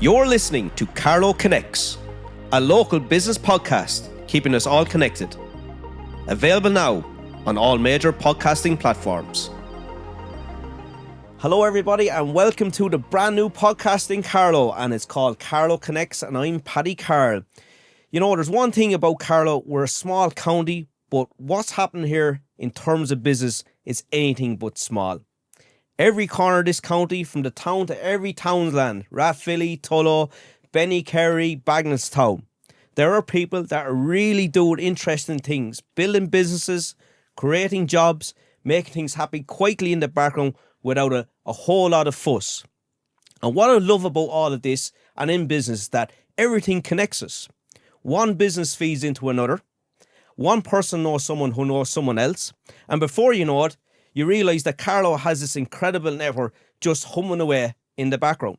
You're listening to Carlow Connects, a local business podcast keeping us all connected. Available now on all major podcasting platforms. Hello everybody and welcome to the brand new podcast in Carlow, and it's called Carlow Connects, and I'm Paddy Carl. You know, there's one thing about Carlow, we're a small county, but what's happening here in terms of business is anything but small. Every corner of this county, from the town to every townsland, Rathvilly, Tullow, Bennykerry, Bagnallstown, there are people that are really doing interesting things, building businesses, creating jobs, making things happen quietly in the background without a whole lot of fuss. And what I love about all of this and in business is that everything connects us. One business feeds into another. One person knows someone who knows someone else. And before you know it, you realise that Carlow has this incredible network just humming away in the background.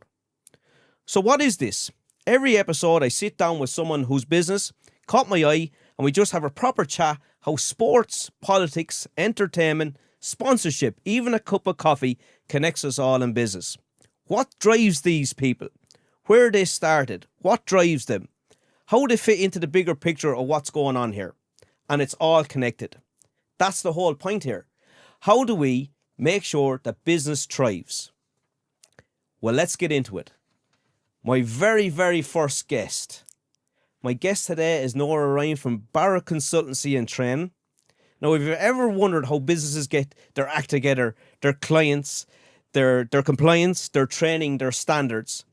So what is this? Every episode I sit down with someone whose business caught my eye and we just have a proper chat how sports, politics, entertainment, sponsorship, even a cup of coffee connects us all in business. What drives these people? Where they started? What drives them? How they fit into the bigger picture of what's going on here? And it's all connected. That's the whole point here. How do we make sure that business thrives? Well, let's get into it. My very, very first guest. My guest today is Norah Ryan from Barrow Consultancy and Training. Now, if you've ever wondered how businesses get their act together, their clients, their compliance, their training, their standards,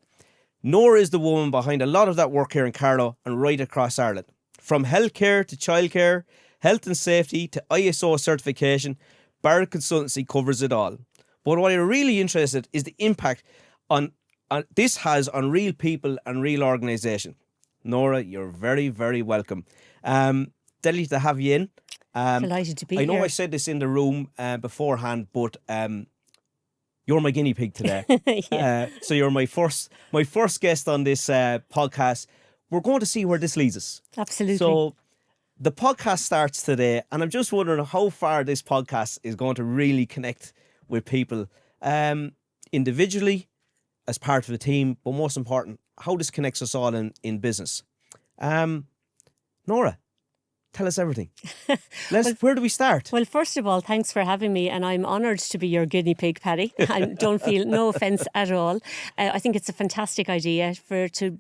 Norah is the woman behind a lot of that work here in Carlow and right across Ireland. From healthcare to childcare, health and safety to ISO certification, Barrow Consultancy covers it all. But what I'm really interested in is the impact on this has on real people and real organisation. Norah, you're very, very welcome. Delighted to have you in. Delighted to be here. I know I said this in the room beforehand, but you're my guinea pig today. Yeah. So you're my first guest on this podcast. We're going to see where this leads us. Absolutely. So the podcast starts today, and I'm just wondering how far this podcast is going to really connect with people individually, as part of a team, but most important, how this connects us all in business. Norah, tell us everything. Where do we start? Well, first of all, thanks for having me, and I'm honoured to be your guinea pig, Paddy. I don't feel no offence at all. I think it's a fantastic idea to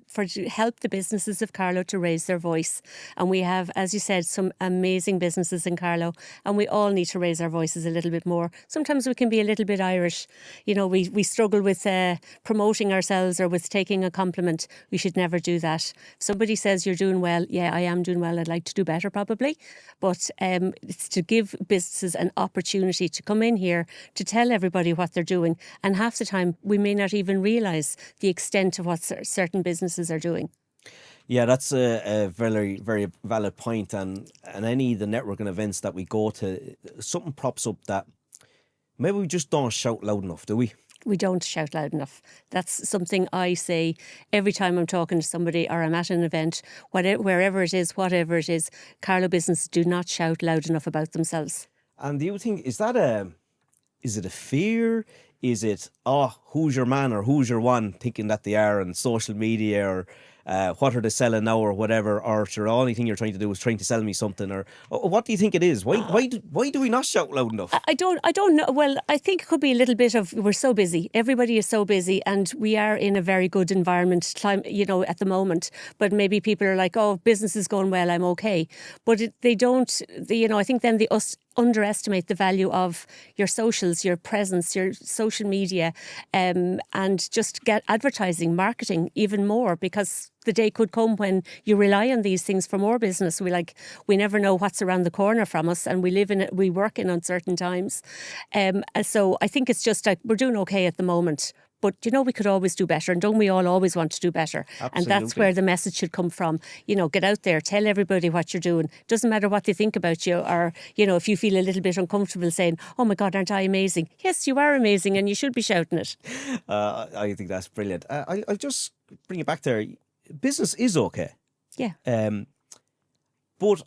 help the businesses of Carlow to raise their voice. And we have, as you said, some amazing businesses in Carlow, and we all need to raise our voices a little bit more. Sometimes we can be a little bit Irish. You know, we struggle with promoting ourselves or with taking a compliment. We should never do that. If somebody says you're doing well, yeah, I am doing well. I'd like to do better, probably, but it's to give businesses an opportunity to come in here to tell everybody what they're doing, and half the time we may not even realise the extent of what certain businesses are doing. Yeah, that's a very, very valid point, and any of the networking events that we go to, something props up that maybe we just don't shout loud enough, do we? We don't shout loud enough. That's something I say every time I'm talking to somebody or I'm at an event, wherever it is, whatever it is. Carlow businesses do not shout loud enough about themselves. And do you think, is it a fear? Is it, who's your man or who's your one, thinking that they are on social media, or what are they selling now or whatever, or sure, the only thing you're trying to do is trying to sell me something, or what do you think it is? Why do we not shout loud enough? I don't know. Well, I think it could be a little bit of, we're so busy. Everybody is so busy, and we are in a very good environment, at the moment. But maybe people are like, oh, business is going well, I'm okay. But they don't, I think then they underestimate the value of your socials, your presence, your social media, and just get advertising, marketing even more, because the day could come when you rely on these things for more business. We never know what's around the corner from us, and we work in uncertain times. So I think it's just like we're doing okay at the moment. But, we could always do better. And don't we all always want to do better? Absolutely. And that's where the message should come from. Get out there, tell everybody what you're doing. Doesn't matter what they think about you, or, if you feel a little bit uncomfortable saying, oh my God, aren't I amazing? Yes, you are amazing, and you should be shouting it. I think that's brilliant. I'll just bring it back there. Business is okay. Yeah. But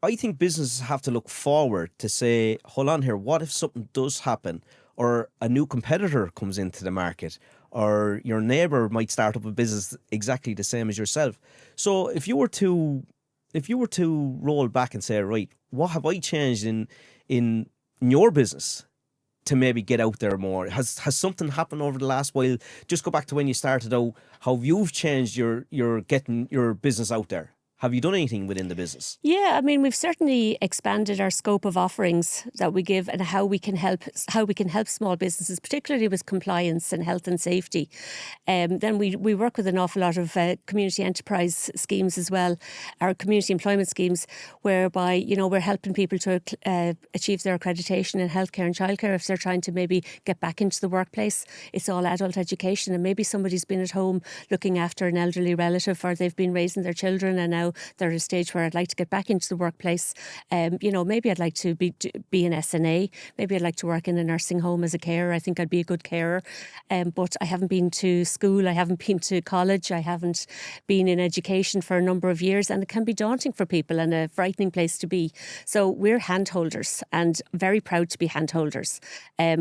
I think businesses have to look forward to say, hold on here, what if something does happen? Or a new competitor comes into the market, or your neighbour might start up a business exactly the same as yourself. So if you were to roll back and say, right, what have I changed in your business to maybe get out there more? Has something happened over the last while? Just go back to when you started out, how you've changed your getting your business out there. Have you done anything within the business? Yeah, I mean, we've certainly expanded our scope of offerings that we give and how we can help small businesses, particularly with compliance and health and safety. Then we work with an awful lot of community enterprise schemes as well, our community employment schemes, whereby, you know, we're helping people to achieve their accreditation in healthcare and childcare if they're trying to maybe get back into the workplace. It's all adult education, and maybe somebody's been at home looking after an elderly relative, or they've been raising their children and now they're at a stage where I'd like to get back into the workplace. You know, maybe I'd like to be an SNA. Maybe I'd like to work in a nursing home as a carer. I think I'd be a good carer. But I haven't been to school. I haven't been to college. I haven't been in education for a number of years. And it can be daunting for people and a frightening place to be. So we're handholders and very proud to be handholders.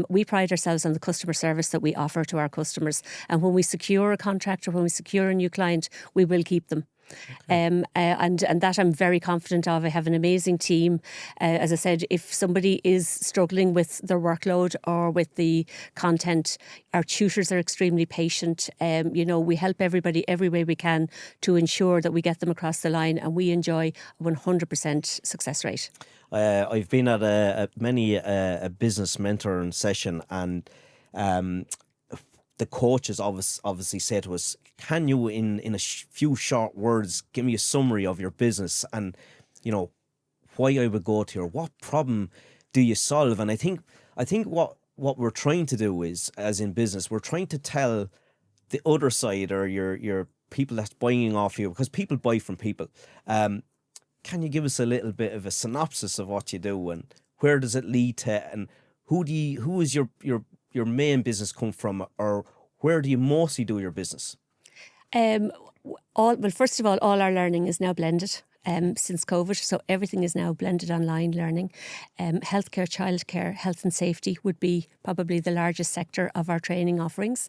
We pride ourselves on the customer service that we offer to our customers. And when we secure a contract or when we secure a new client, we will keep them. Okay. And that I'm very confident of. I have an amazing team. As I said, if somebody is struggling with their workload or with the content, our tutors are extremely patient. You know, we help everybody every way we can to ensure that we get them across the line, and we enjoy a 100% success rate. I've been at many a business mentoring session, and the coaches obviously say to us, can you in a few short words give me a summary of your business and, you know, why I would go to you, or what problem do you solve? And I think what we're trying to do is, as in business, we're trying to tell the other side, or your people that's buying off you, because people buy from people. Can you give us a little bit of a synopsis of what you do, and where does it lead to, and who is your main business come from, or where do you mostly do your business? First of all our learning is now blended. Since COVID, so everything is now blended online learning. Healthcare, childcare, health and safety would be probably the largest sector of our training offerings.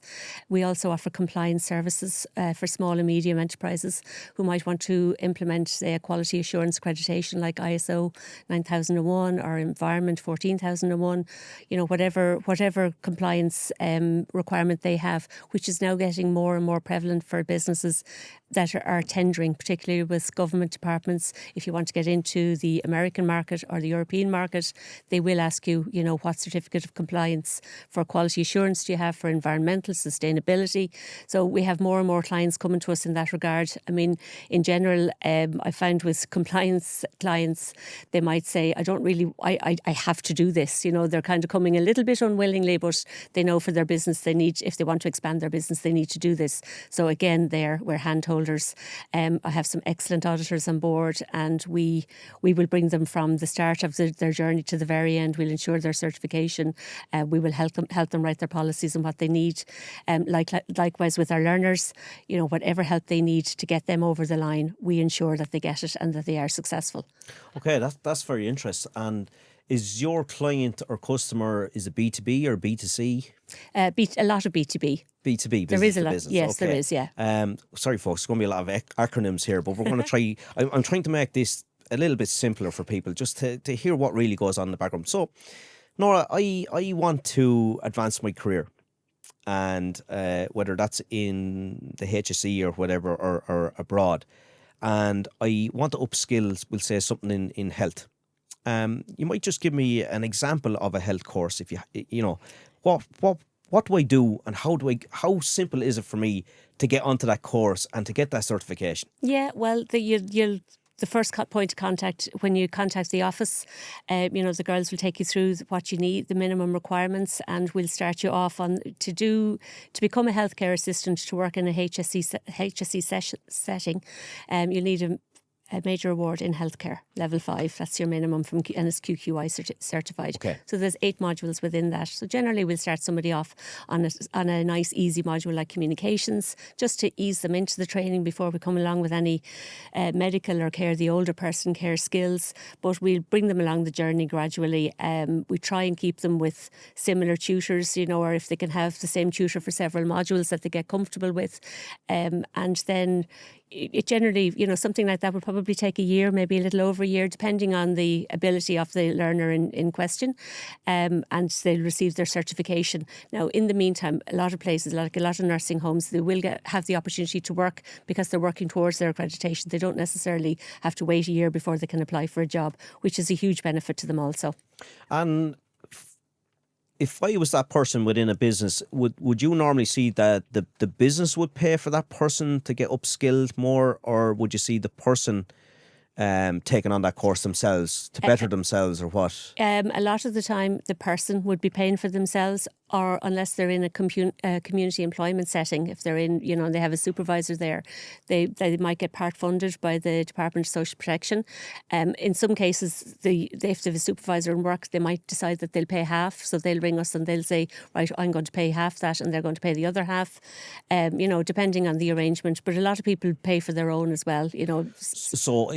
We also offer compliance services for small and medium enterprises who might want to implement, say, a quality assurance accreditation like ISO 9001 or Environment 14001. You know, whatever compliance requirement they have, which is now getting more and more prevalent for businesses that are tendering, particularly with government departments. If you want to get into the American market or the European market, they will ask you, you know, what certificate of compliance for quality assurance do you have, for environmental sustainability. So we have more and more clients coming to us in that regard. I mean, in general, I find with compliance clients, they might say, I have to do this. You know, they're kind of coming a little bit unwillingly, but they know for their business, if they want to expand their business, they need to do this. So again, we're handholders. I have some excellent auditors on board, and we will bring them from the start of their journey to the very end. We'll ensure their certification. We will help them write their policies and what they need. Likewise with our learners, you know, whatever help they need to get them over the line, we ensure that they get it and that they are successful. Okay, that's very interesting. And is your client or customer, is it B2B or B2C? A lot of B2B. B2B, there is a lot. Business. Yes, okay. There is, yeah. Sorry, folks, it's going to be a lot of acronyms here, but we're going to try. I'm trying to make this a little bit simpler for people, just to hear what really goes on in the background. So, Norah, I want to advance my career, and whether that's in the HSE or whatever, or abroad, and I want to upskill, we'll say, something in health. You might just give me an example of a health course, if you know, what do I do, and how simple is it for me to get onto that course and to get that certification? Yeah, well, the first point of contact, when you contact the office, you know, the girls will take you through what you need, the minimum requirements, and we'll start you off on to become a healthcare assistant, to work in a HSE setting. You'll need a major award in healthcare, level 5. That's your minimum and it's QQI certified. Okay. So there's 8 modules within that. So generally we'll start somebody off on a nice easy module like communications, just to ease them into the training before we come along with any medical or care, the older person care skills. But we'll bring them along the journey gradually. We try and keep them with similar tutors, or if they can have the same tutor for several modules that they get comfortable with. And then it generally, something like that would probably take a year, maybe a little over a year, depending on the ability of the learner in question. And they'll receive their certification. Now, in the meantime, a lot of places, like a lot of nursing homes, they will have the opportunity to work because they're working towards their accreditation. They don't necessarily have to wait a year before they can apply for a job, which is a huge benefit to them also. And if I was that person within a business, would you normally see that the business would pay for that person to get upskilled more, or would you see the person taking on that course themselves to better themselves, or what? A lot of the time, the person would be paying for themselves, or unless they're in a community employment setting, if they're in, and they have a supervisor there, they might get part funded by the Department of Social Protection. In some cases, if they have a supervisor in work, they might decide that they'll pay half. So they'll ring us and they'll say, right, I'm going to pay half that, and they're going to pay the other half, depending on the arrangement. But a lot of people pay for their own as well, So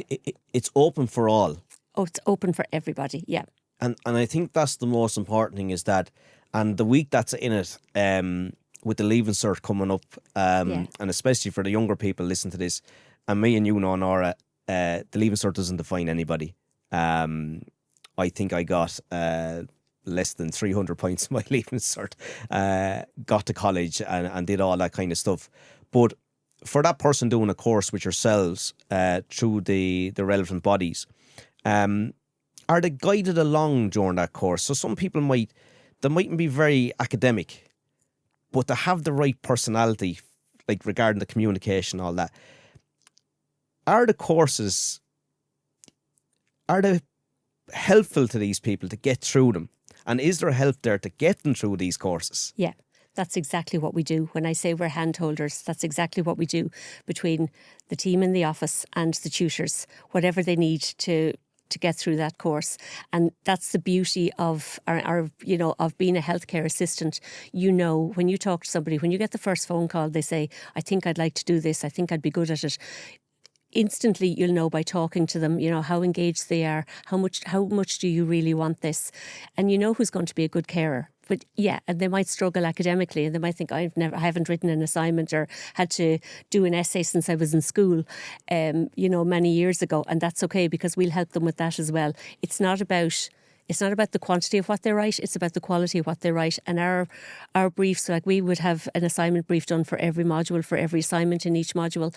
it's open for all. Oh, it's open for everybody, yeah. And I think that's the most important thing, is that, and the week that's in it, with the Leaving Cert coming up, and especially for the younger people listening to this, and me and you know, Norah, the Leaving Cert doesn't define anybody. I think I got less than 300 points in my Leaving Cert, got to college and did all that kind of stuff. But for that person doing a course with yourselves through the relevant bodies, are they guided along during that course? So some people mightn't be very academic, but they have the right personality, like regarding the communication, all that. Are the courses, are they helpful to these people to get through them? And is there help there to get them through these courses? Yeah. That's exactly what we do. When I say we're handholders, that's exactly what we do between the team in the office and the tutors, whatever they need to get through that course. And that's the beauty of of being a healthcare assistant. When you talk to somebody, when you get the first phone call, they say, I think I'd like to do this, I think I'd be good at it. Instantly, you'll know by talking to them, how engaged they are, how much do you really want this? And you know who's going to be a good carer. But yeah, and they might struggle academically, and they might think, I haven't written an assignment or had to do an essay since I was in school, many years ago. And that's okay, because we'll help them with that as well. It's not about the quantity of what they write, it's about the quality of what they write. And our briefs, like we would have an assignment brief done for every module, for every assignment in each module.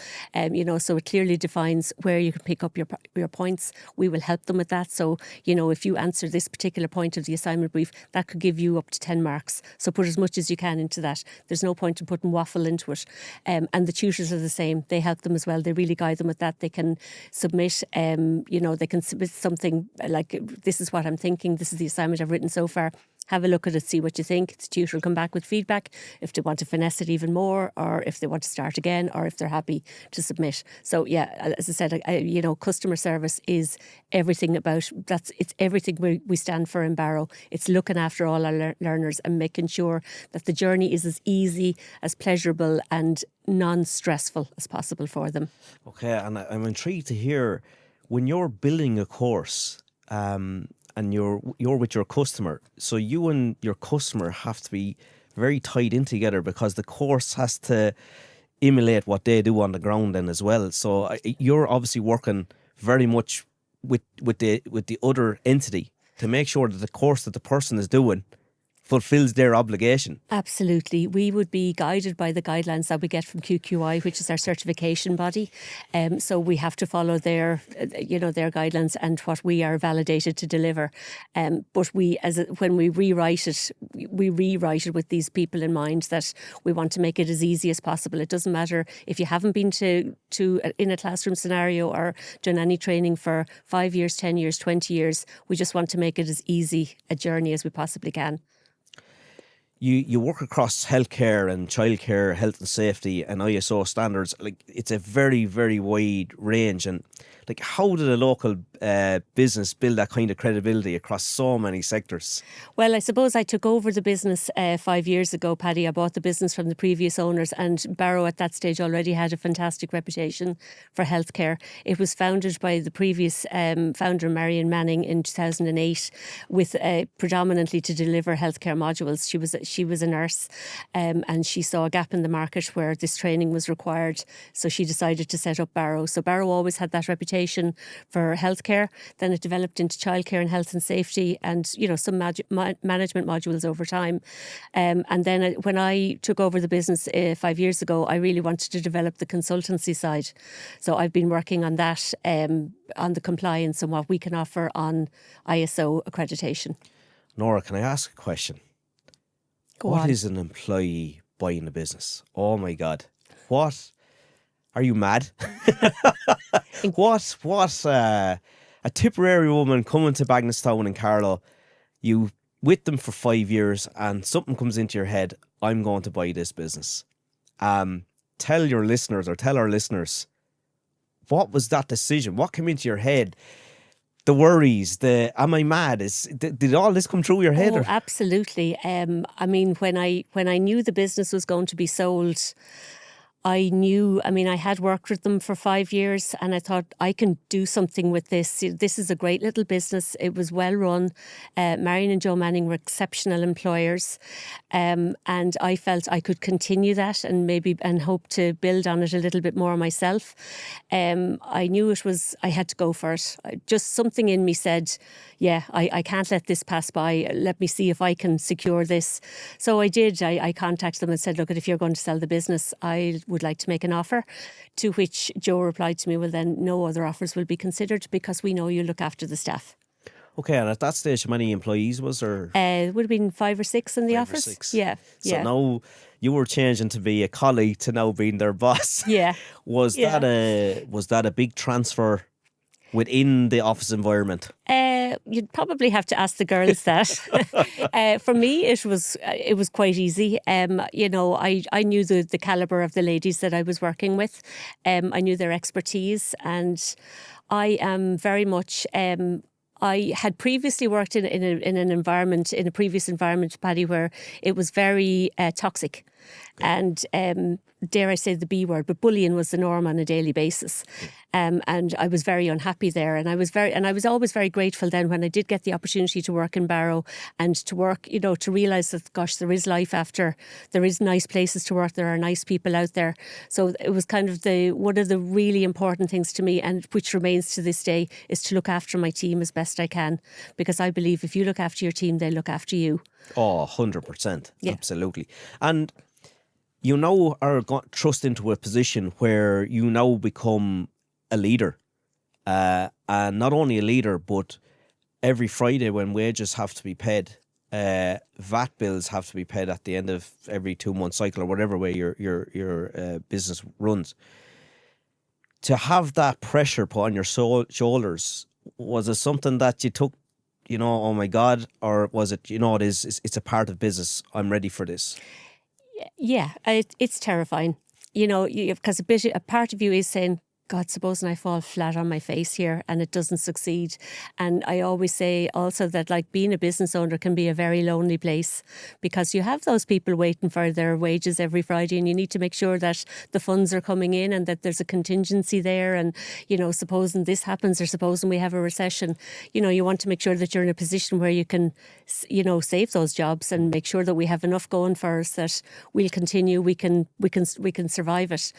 So it clearly defines where you can pick up your points. We will help them with that. So, if you answer this particular point of the assignment brief, that could give you up to 10 marks. So put as much as you can into that. There's no point in putting waffle into it. And the tutors are the same. They help them as well. They really guide them with that. They can submit, they can submit something like, this is what I'm thinking. This is the assignment I've written so far. Have a look at it, see what you think. The tutor will come back with feedback if they want to finesse it even more, or if they want to start again, or if they're happy to submit. So yeah, as I said, customer service is everything it's everything we stand for in Barrow. It's looking after all our learners and making sure that the journey is as easy, as pleasurable and non-stressful as possible for them. Okay, and I'm intrigued to hear, when you're building a course, and you're with your customer, so you and your customer have to be very tied in together, because the course has to emulate what they do on the ground then as well. So you're obviously working very much with the other entity to make sure that the course that the person is doing fulfills their obligation. Absolutely. We would be guided by the guidelines that we get from QQI, which is our certification body. So we have to follow their guidelines and what we are validated to deliver. But when we rewrite it with these people in mind, that we want to make it as easy as possible. It doesn't matter if you haven't been to in a classroom scenario or done any training for 5 years, 10 years, 20 years. We just want to make it as easy a journey as we possibly can. You work across healthcare and childcare, health and safety and ISO standards. Like, it's a very, very wide range. And like, how did a local business build that kind of credibility across so many sectors? Well, I suppose I took over the business 5 years ago, Paddy. I bought the business from the previous owners, and Barrow at that stage already had a fantastic reputation for healthcare. It was founded by the previous founder, Marion Manning, in 2008, with predominantly to deliver healthcare modules. She was a nurse, and she saw a gap in the market where this training was required. So she decided to set up Barrow. So Barrow always had that reputation for healthcare. Then it developed into childcare and health and safety, and some management modules over time. And then when I took over the business 5 years ago, I really wanted to develop the consultancy side. So I've been working on that, on the compliance and what we can offer on ISO accreditation. Norah, can I ask a question? What is an employee buying a business? Oh my God. What? Are you mad? What a Tipperary woman coming to Bagnallstown in Carlow, you with them for 5 years and something comes into your head, I'm going to buy this business. Tell your listeners, or tell our listeners, what was that decision? What came into your head? The worries, am I mad? Did all this come through your head? Oh, absolutely. I mean, when I knew the business was going to be sold, I had worked with them for 5 years, and I thought, I can do something with this. This is a great little business. It was well run. Marion and Joe Manning were exceptional employers. And I felt I could continue that and hope to build on it a little bit more myself. I knew I had to go for it. Just something in me said, yeah, I can't let this pass by. Let me see if I can secure this. So I did. I contacted them and said, look, if you're going to sell the business, I would like to make an offer. To which Joe replied to me, well, then no other offers will be considered because we know you look after the staff. Okay, and at that stage, how many employees was there? It would have been 5 or 6 in the office. 6. Yeah. So now you were changing to be a colleague to now being their boss. Yeah. Was that a big transfer within the office environment? You'd probably have to ask the girls that. For me, it was quite easy. I knew the calibre of the ladies that I was working with. I knew their expertise, and I am very much. I had previously worked in a previous environment, Paddy, where it was very toxic. And dare I say the B word, but bullying was the norm on a daily basis. And I was very unhappy there. And I was always very grateful then when I did get the opportunity to work in Barrow and to work, to realise that, gosh, there is life after, there is nice places to work, there are nice people out there. So it was kind of one of the really important things to me, and which remains to this day, is to look after my team as best I can. Because I believe if you look after your team, they look after you. Oh, 100%. Yeah. Absolutely. And you now are thrust into a position where you now become a leader. And not only a leader, but every Friday when wages have to be paid, VAT bills have to be paid at the end of every 2-month cycle, or whatever way your business runs. To have that pressure put on your shoulders, was it something that you took, oh my God, or was it, it's a part of business, I'm ready for this? Yeah, it's terrifying, because a part of you is saying, God, supposing I fall flat on my face here and it doesn't succeed. And I always say also that, like, being a business owner can be a very lonely place, because you have those people waiting for their wages every Friday, and you need to make sure that the funds are coming in and that there's a contingency there. And, supposing this happens, or supposing we have a recession, you want to make sure that you're in a position where you can, save those jobs and make sure that we have enough going for us that we'll continue, we can survive it.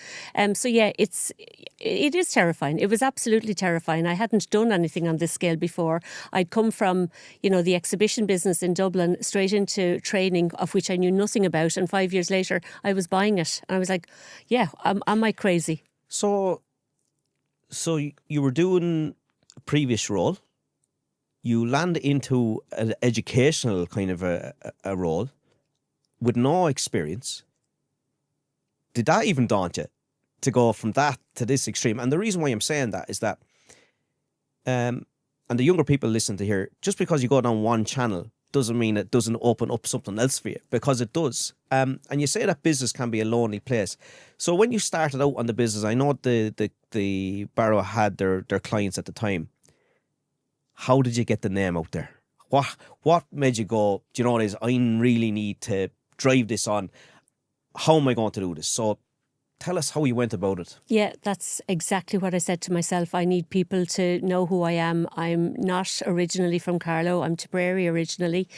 So yeah, it is terrifying. It was absolutely terrifying. I hadn't done anything on this scale before. I'd come from, the exhibition business in Dublin straight into training, of which I knew nothing about. And 5 years later, I was buying it. And I was like, yeah, am I crazy? So you were doing a previous role. You land into an educational kind of a role with no experience. Did that even daunt you, to go from that to this extreme? And the reason why I'm saying that is that, and the younger people listen to here, just because you go down one channel doesn't mean it doesn't open up something else for you, because it does. And you say that business can be a lonely place. So when you started out on the business, I know the Barrow had their clients at the time. How did you get the name out there? What made you go, do you know what it is? I really need to drive this on. How am I going to do this? So tell us how you went about it. Yeah, that's exactly what I said to myself. I need people to know who I am. I'm not originally from Carlow. I'm Tipperary originally.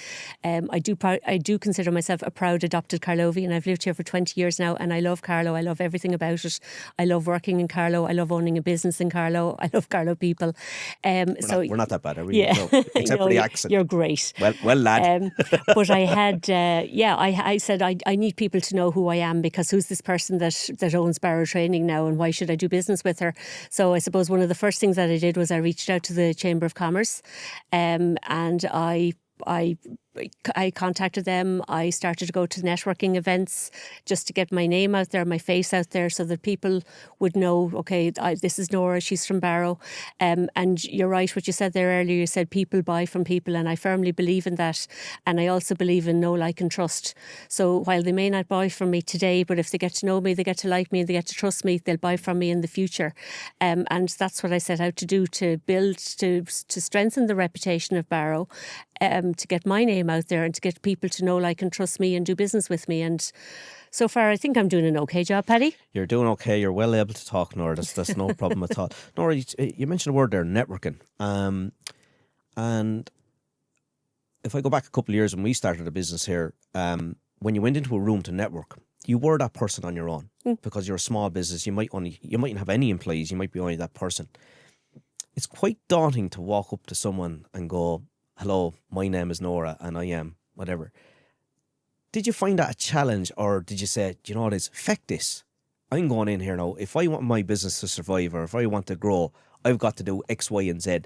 I do consider myself a proud adopted Carlovian. I've lived here for 20 years now, and I love Carlow. I love everything about it. I love working in Carlow. I love owning a business in Carlow. I love Carlow people. We're not that bad, are we? Yeah, No, except for the accent. You're great. Well, lad. But I had, I said I need people to know who I am, because who's this person that owns Barrow Training now, and why should I do business with her? So I suppose one of the first things that I did was I reached out to the Chamber of Commerce, and I contacted them. I started to go to networking events just to get my name out there, my face out there, so that people would know, okay, this is Norah, she's from Barrow. And you're right, what you said there earlier, you said people buy from people, and I firmly believe in that. And I also believe in know, like and trust. So while they may not buy from me today, but if they get to know me, they get to like me, and they get to trust me, they'll buy from me in the future. And that's what I set out to do, to build, to strengthen the reputation of Barrow, to get my name out there, and to get people to know, like and trust me and do business with me. And so far, I think I'm doing an okay job, Paddy. You're doing okay. You're well able to talk, Norah. That's no problem at all. Norah, you mentioned a word there, networking. And if I go back a couple of years when we started a business here, when you went into a room to network, you were that person on your own, because you're a small business. You mightn't have any employees. You might be only that person. It's quite daunting to walk up to someone and go, hello, my name is Norah and I am whatever. Did you find that a challenge, or did you say, do you know what it is? Feck this. I'm going in here now. If I want my business to survive, or if I want to grow, I've got to do X, Y, and Z.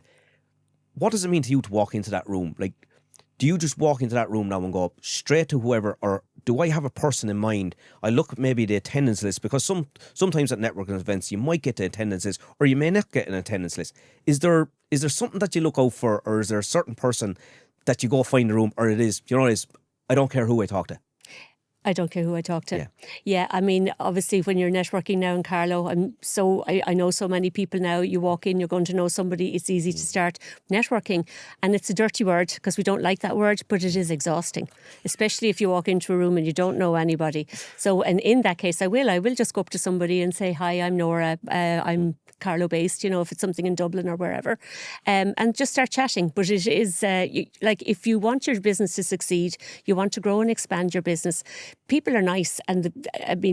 What does it mean to you to walk into that room? Like, do you just walk into that room now and go straight to whoever, or do I have a person in mind? I look at maybe the attendance list, because sometimes at networking events you might get the attendance list, or you may not get an attendance list. Is there something that you look out for, or is there a certain person that you go find in the room, or it is, you know, it is, I don't care who I talk to? I don't care who I talk to. Yeah, I mean, obviously, when you're networking now in Carlow, I know so many people now. You walk in, you're going to know somebody. It's easy to start networking, and it's a dirty word because we don't like that word, but it is exhausting, especially if you walk into a room and you don't know anybody. So, and in that case, I will just go up to somebody and say, "Hi, I'm Norah. I'm Carlow based, you know, if it's something in Dublin or wherever, and just start chatting." But it is like, if you want your business to succeed, you want to grow and expand your business, people are nice, and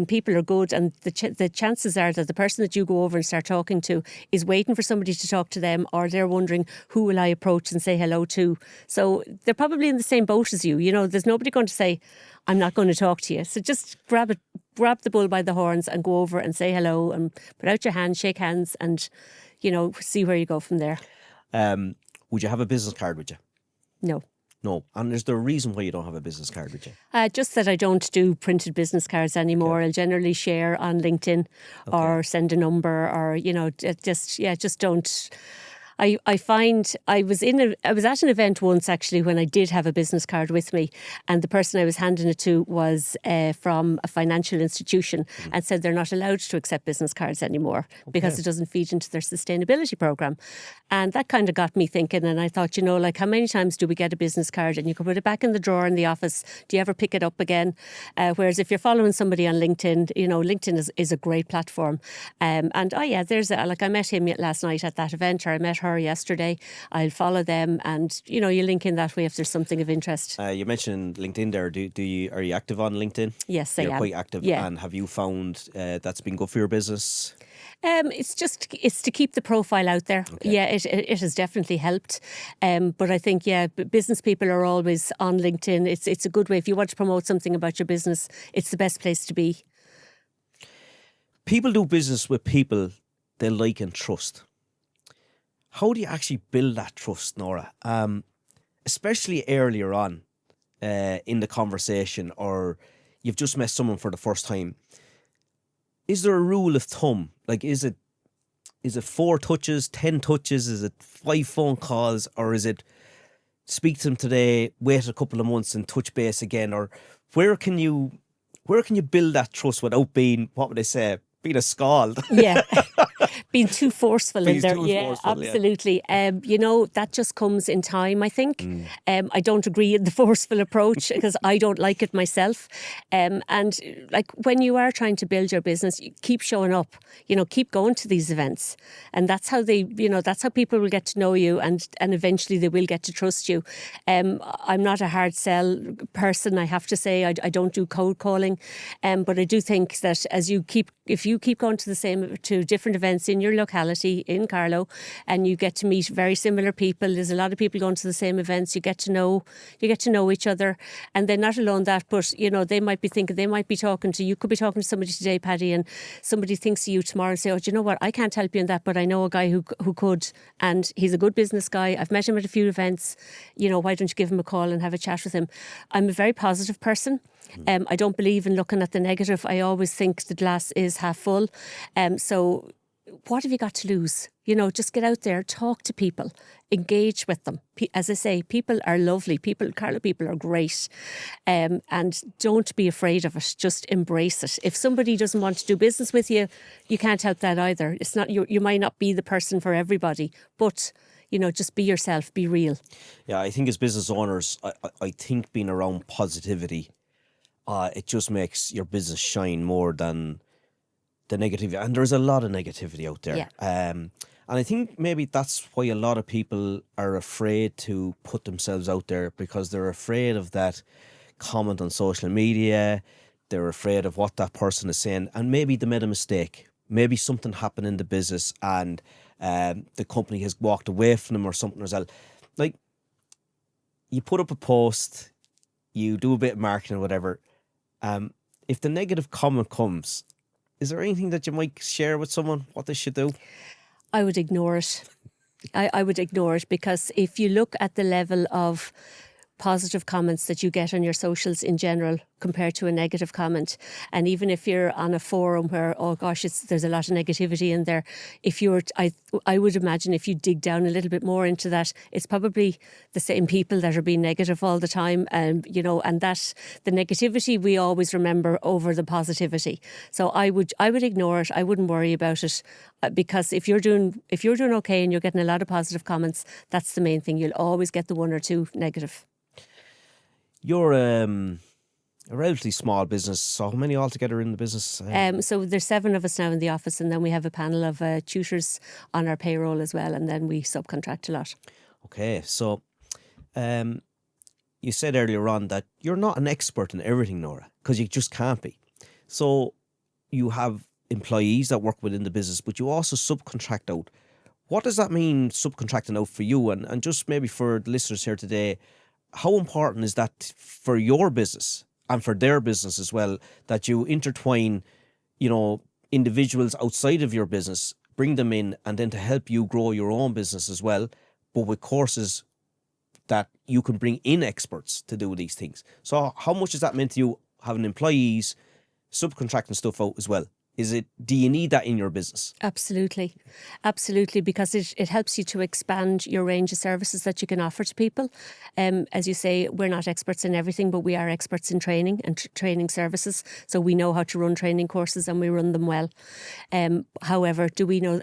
people are good, and the chances are that the person that you go over and start talking to is waiting for somebody to talk to them, or they're wondering, who will I approach and say hello to? So they're probably in the same boat as you. You know, there's nobody going to say, I'm not going to talk to you. So just grab the bull by the horns and go over and say hello, and put out your hand, shake hands, and, you know, see where you go from there. Would you have a business card with you? No. No. And is there a reason why you don't have a business card with you? Just that I don't do printed business cards anymore. Okay. I'll generally share on LinkedIn, or send a number, or, you know, just don't. I find I was at an event once, actually, when I did have a business card with me, and the person I was handing it to was from a financial institution, and said they're not allowed to accept business cards anymore because it doesn't feed into their sustainability program. And that kind of got me thinking, and I thought, you know, like, how many times do we get a business card and you can put it back in the drawer in the office? Do you ever pick it up again? Whereas if you're following somebody on LinkedIn, you know, LinkedIn is a great platform. And there's I met him last night at that event, or I met her yesterday. I'll follow them, and, you know, you link in that way if there's something of interest. You mentioned LinkedIn there. Are you active on LinkedIn? Yes, I am. You're quite active. Yeah. And have you found that's been good for your business? It's to keep the profile out there. Okay. Yeah, it has definitely helped. But I think, business people are always on LinkedIn. It's a good way. If you want to promote something about your business, it's the best place to be. People do business with people they like and trust. How do you actually build that trust, Norah? Especially earlier on in the conversation, or you've just met someone for the first time. Is there a rule of thumb? Like, is it 4 touches, 10 touches? Is it 5 phone calls? Or is it speak to them today, wait a couple of months and touch base again? Or where can you build that trust without being, what would they say, being a scald? Yeah. Being too forceful Being in there. too Yeah, forceful, yeah. absolutely. That just comes in time, I think. I don't agree in the forceful approach because I don't like it myself. And like when you are trying to build your business, you keep showing up, keep going to these events. And that's how that's how people will get to know you and eventually they will get to trust you. I'm not a hard sell person, I have to say. I don't do cold calling. But I do think that if you keep going to different events in your locality in Carlow, and you get to meet very similar people. There's a lot of people going to the same events. You get to know each other, and then not alone that, but they might be talking to you. Could be talking to somebody today, Paddy, and somebody thinks of you tomorrow and say, "Oh, do you know what? I can't help you in that, but I know a guy who could, and he's a good business guy. I've met him at a few events. Why don't you give him a call and have a chat with him?" I'm a very positive person. I don't believe in looking at the negative. I always think the glass is half full. So what have you got to lose? Just get out there, talk to people, engage with them. As I say, people are lovely. Carlow people are great. And don't be afraid of it. Just embrace it. If somebody doesn't want to do business with you, you can't help that either. It's not you might not be the person for everybody, but just be yourself, be real. Yeah, I think as business owners, I think being around positivity, it just makes your business shine more than the negativity. And there's a lot of negativity out there. Yeah. And I think maybe that's why a lot of people are afraid to put themselves out there, because they're afraid of that comment on social media. They're afraid of what that person is saying. And maybe they made a mistake. Maybe something happened in the business and the company has walked away from them or something as well. Like, you put up a post, you do a bit of marketing or whatever. If the negative comment comes, is there anything that you might share with someone what they should do? I would ignore it. I would ignore it, because if you look at the level of positive comments that you get on your socials in general compared to a negative comment, and even if you're on a forum where, oh gosh, there's a lot of negativity in there, I would imagine if you dig down a little bit more into that, it's probably the same people that are being negative all the time, and that the negativity we always remember over the positivity. So I would ignore it. I wouldn't worry about it, because if you're doing okay and you're getting a lot of positive comments, that's the main thing. You'll always get the one or two negative. You're a relatively small business, so how many altogether in the business? So there's 7 of us now in the office, and then we have a panel of tutors on our payroll as well, and then we subcontract a lot. Okay, so you said earlier on that you're not an expert in everything, Norah, because you just can't be. So you have employees that work within the business, but you also subcontract out. What does that mean, subcontracting out for you? And just maybe for the listeners here today, how important is that for your business and for their business as well, that you intertwine, individuals outside of your business, bring them in, and then to help you grow your own business as well, but with courses that you can bring in experts to do these things. So how much has that meant to you, having employees, subcontracting stuff out as well? Do you need that in your business? Absolutely, because it helps you to expand your range of services that you can offer to people. As you say, we're not experts in everything, but we are experts in training and training services. So we know how to run training courses and we run them well. However,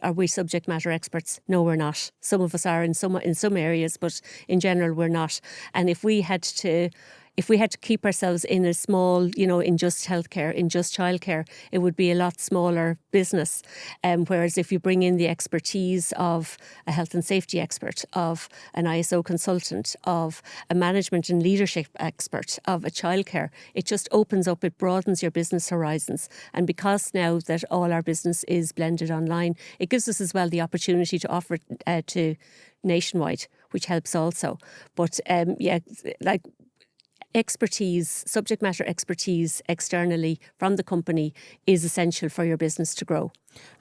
are we subject matter experts? No, we're not. Some of us are in some areas, but in general, we're not. And if we had to keep ourselves in a small, in just healthcare, in just childcare, it would be a lot smaller business. Whereas if you bring in the expertise of a health and safety expert, of an ISO consultant, of a management and leadership expert, of a childcare, it just opens up, it broadens your business horizons. And because now that all our business is blended online, it gives us as well the opportunity to offer it to nationwide, which helps also. But expertise, subject matter expertise externally from the company is essential for your business to grow.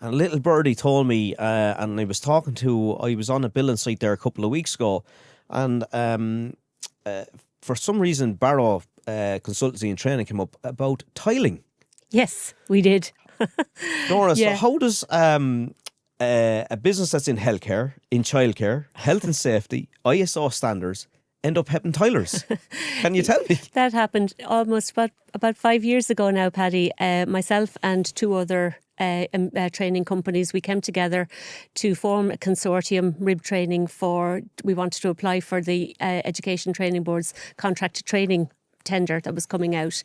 And a little birdie told me, and I was on a billing site there a couple of weeks ago, and for some reason Barrow Consultancy and Training came up about tiling. Yes, we did. Norah, Yeah. so how does a business that's in healthcare, in childcare, health and safety, ISO standards, end up helping tilers? Can you tell me? That happened almost about 5 years ago now, Paddy. Myself and two other training companies, we came together to form a consortium, rib training, we wanted to apply for the Education Training Board's contracted training tender that was coming out,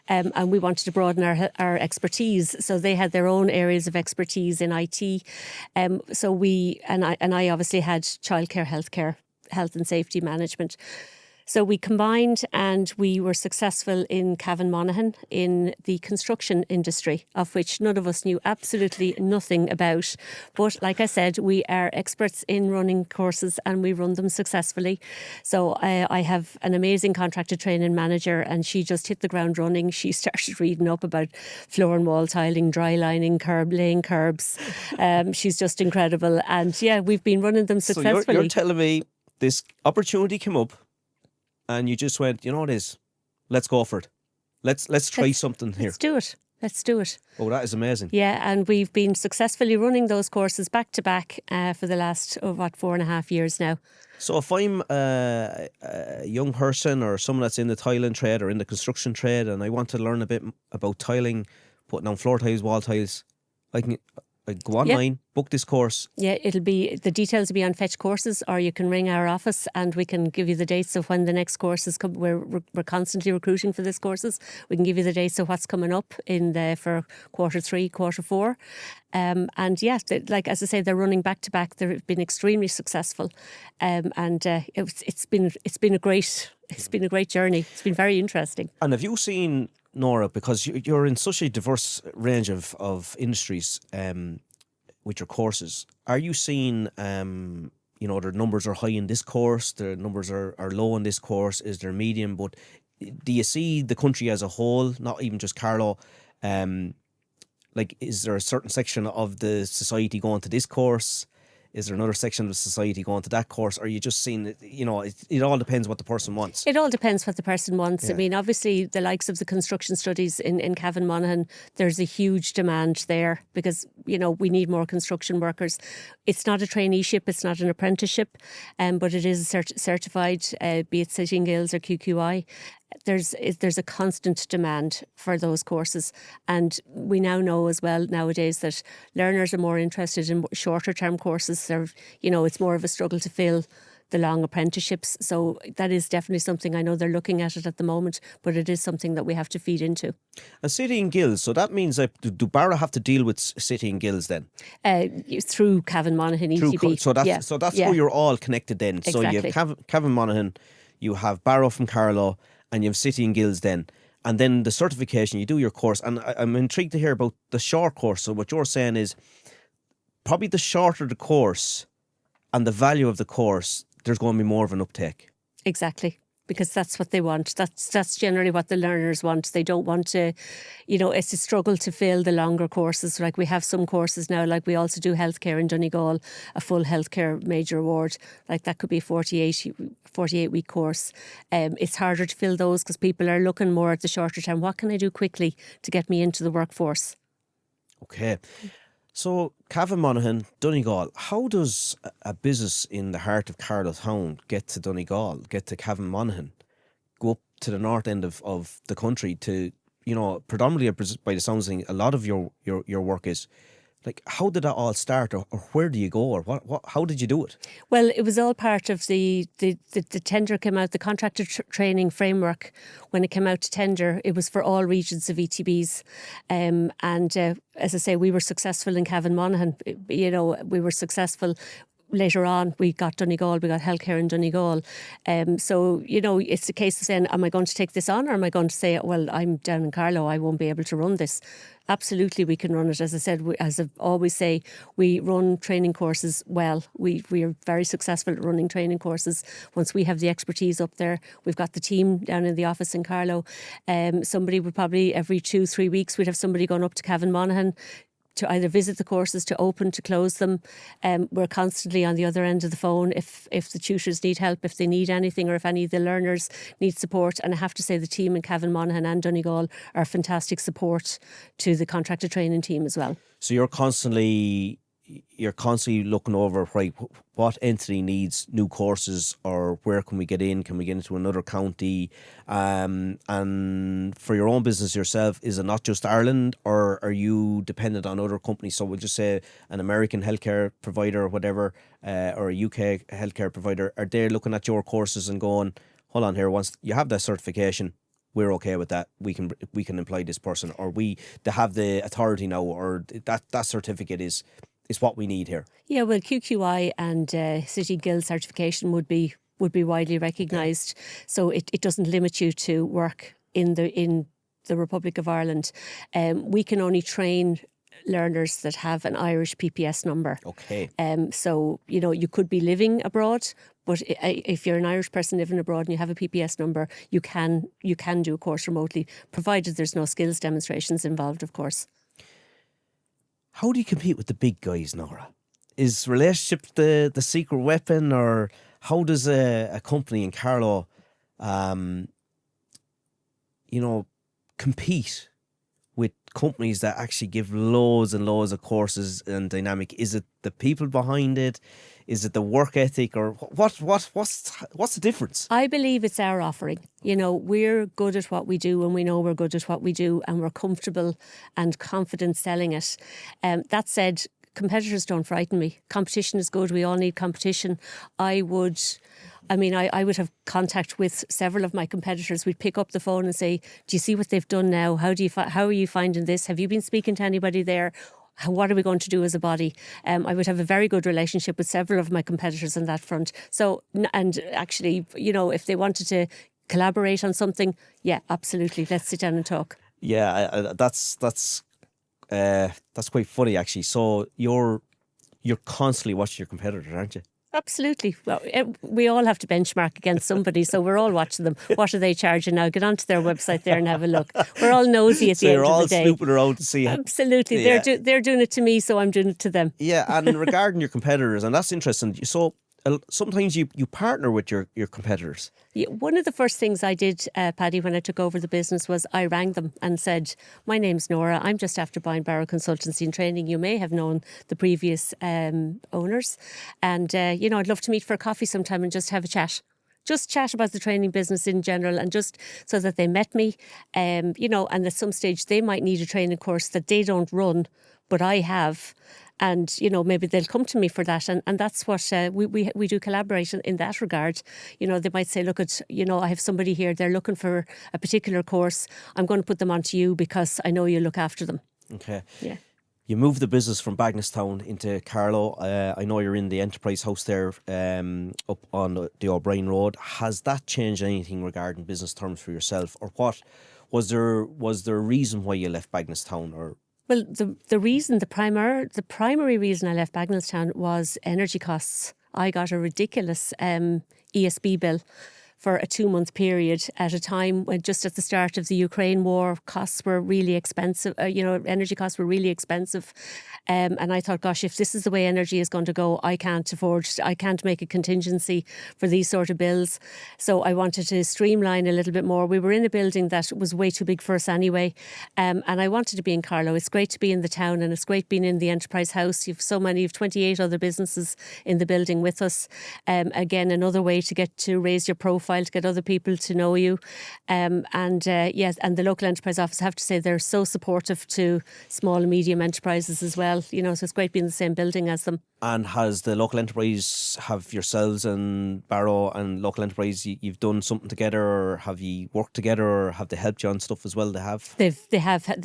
and we wanted to broaden our expertise. So they had their own areas of expertise in IT. So I obviously had childcare, healthcare, health and safety management. So we combined and we were successful in Cavan Monaghan in the construction industry, of which none of us knew absolutely nothing about. But like I said, we are experts in running courses and we run them successfully. So I have an amazing contracted training manager and she just hit the ground running. She started reading up about floor and wall tiling, dry lining, laying curbs. She's just incredible. And yeah, we've been running them successfully. So you're telling me this opportunity came up and you just went, you know what it is? Let's go for it. Let's try something here. Let's do it. Oh, that is amazing. Yeah, and we've been successfully running those courses back to back for the last, 4.5 years now. So if I'm a young person or someone that's in the tiling trade or in the construction trade and I want to learn a bit about tiling, putting down floor tiles, wall tiles, I can go online, book this course. Yeah, the details will be on Fetch Courses, or you can ring our office and we can give you the dates of when the next courses come. We're constantly recruiting for these courses. We can give you the dates of what's coming up for Q3, Q4. And yeah, like as I say, they're running back to back. They've been extremely successful, it's been a great journey. It's been very interesting. And have you seen, Norah, because you're in such a diverse range of industries with your courses, are you seeing, their numbers are high in this course, their numbers are low in this course, is there medium? But do you see the country as a whole, not even just Carlow, is there a certain section of the society going to this course? Is there another section of the society going to that course? Or are you just seeing, it all depends what the person wants? It all depends what the person wants. Yeah. I mean, obviously, the likes of the construction studies in Cavan Monaghan, there's a huge demand there because, we need more construction workers. It's not a traineeship, it's not an apprenticeship, but it is certified, be it Sitting Guilds or QQI. There's a constant demand for those courses, and we now know as well nowadays that learners are more interested in shorter term courses. It's more of a struggle to fill the long apprenticeships. So that is definitely something. I know they're looking at it at the moment, but it is something that we have to feed into. And City and Guilds, so that means do Barrow have to deal with City and Guilds then? Through Cavan Monaghan ETB. So that's how you're all connected then. Exactly. So you have Cavan Monaghan, you have Barrow from Carlow, and you have City and Guilds then. And then the certification, you do your course. And I'm intrigued to hear about the short course. So what you're saying is probably the shorter the course and the value of the course, there's going to be more of an uptake. Exactly. Because that's what they want. That's generally what the learners want. They don't want to, it's a struggle to fill the longer courses. Like we have some courses now, like we also do healthcare in Donegal, a full healthcare major award. Like that could be a 48-week course. It's harder to fill those because people are looking more at the shorter term. What can I do quickly to get me into the workforce? Okay. So, Cavan Monaghan, Donegal, how does a business in the heart of Carlow Town get to Donegal, get to Cavan Monaghan, go up to the north end of the country to, predominantly by the sounds of things, a lot of your work is, like, how did that all start or where do you go or how did you do it? Well, it was all part of the tender came out, the contracted training framework. When it came out to tender, it was for all regions of ETBs. As I say, we were successful in Cavan Monaghan. We were successful. Later on, we got Donegal, we got healthcare in Donegal. So, it's a case of saying, am I going to take this on or am I going to say, well, I'm down in Carlow, I won't be able to run this? Absolutely, we can run it. As I said, as I always say, we run training courses well. We are very successful at running training courses. Once we have the expertise up there, we've got the team down in the office in Carlow. Somebody would probably every 2-3 weeks, we'd have somebody going up to Cavan Monaghan to either visit the courses, to open, to close them. We're constantly on the other end of the phone if the tutors need help, if they need anything, or if any of the learners need support. And I have to say the team in Cavan Monaghan and Donegal are fantastic support to the contracted training team as well. So you're constantly, you're constantly looking over, right, what entity needs new courses, or where can we get in? Can we get into another county? And for your own business yourself, is it not just Ireland, or are you dependent on other companies? So we'll just say an American healthcare provider or whatever, or a UK healthcare provider. Are they looking at your courses and going, hold on here, once you have that certification, we're okay with that. We can employ this person, or they have the authority now, or that certificate is what we need here. Yeah, well, QQI and City Guild certification would be widely recognised, so it doesn't limit you to work in the Republic of Ireland. We can only train learners that have an Irish PPS number. Okay. So, you could be living abroad, but if you're an Irish person living abroad and you have a PPS number, you can do a course remotely, provided there's no skills demonstrations involved, of course. How do you compete with the big guys, Norah? Is relationship the secret weapon, or how does a company in Carlow, compete with companies that actually give loads and loads of courses and dynamic? Is it the people behind it? Is it the work ethic, or what's the difference? I believe it's our offering. We're good at what we do, and we know we're good at what we do, and we're comfortable and confident selling it. That said, competitors don't frighten me. Competition is good. We all need competition. I would have contact with several of my competitors. We'd pick up the phone and say, do you see what they've done now? How are you finding this? Have you been speaking to anybody there? What are we going to do as a body? I would have a very good relationship with several of my competitors on that front. So, and actually, if they wanted to collaborate on something, yeah, absolutely. Let's sit down and talk. Yeah, that's quite funny, actually. So you're constantly watching your competitors, aren't you? Absolutely. Well, we all have to benchmark against somebody, so we're all watching them. What are they charging now? Get onto their website there and have a look. We're all nosy at the end of the day. So you're all snooping around to see. Absolutely. Yeah. They're doing it to me, so I'm doing it to them. Yeah, and regarding your competitors, and that's interesting. So sometimes you partner with your competitors. Yeah, one of the first things I did, Paddy, when I took over the business was I rang them and said, my name's Norah. I'm just after buying Barrow Consultancy Training. You may have known the previous owners. And, I'd love to meet for a coffee sometime and just have a chat. Just chat about the training business in general, and just so that they met me, and at some stage they might need a training course that they don't run, but I have. And, maybe they'll come to me for that. And that's what we do collaborate in that regard. They might say, look, I have somebody here, they're looking for a particular course. I'm going to put them onto you because I know you look after them. Okay. Yeah. You moved the business from Bagnestown into Carlow. I know you're in the Enterprise House there up on the O'Brien Road. Has that changed anything regarding business terms for yourself? Or what was there a reason why you left Bagnestown? Or well, the primary reason I left Bagnestown was energy costs. I got a ridiculous ESB bill for a 2-month period at a time when, just at the start of the Ukraine war, costs were really expensive. Energy costs were really expensive. And I thought, gosh, if this is the way energy is going to go, I can't make a contingency for these sort of bills. So I wanted to streamline a little bit more. We were in a building that was way too big for us anyway. And I wanted to be in Carlow. It's great to be in the town, and it's great being in the Enterprise House. You've 28 other businesses in the building with us. Again, another way to get to raise your profile, to get other people to know you. And the local enterprise office, I have to say, they're so supportive to small and medium enterprises as well. So it's great being in the same building as them. And has the local enterprise, have yourselves and Barrow and local enterprise, you've done something together, or have you worked together, or have they helped you on stuff as well? They have. They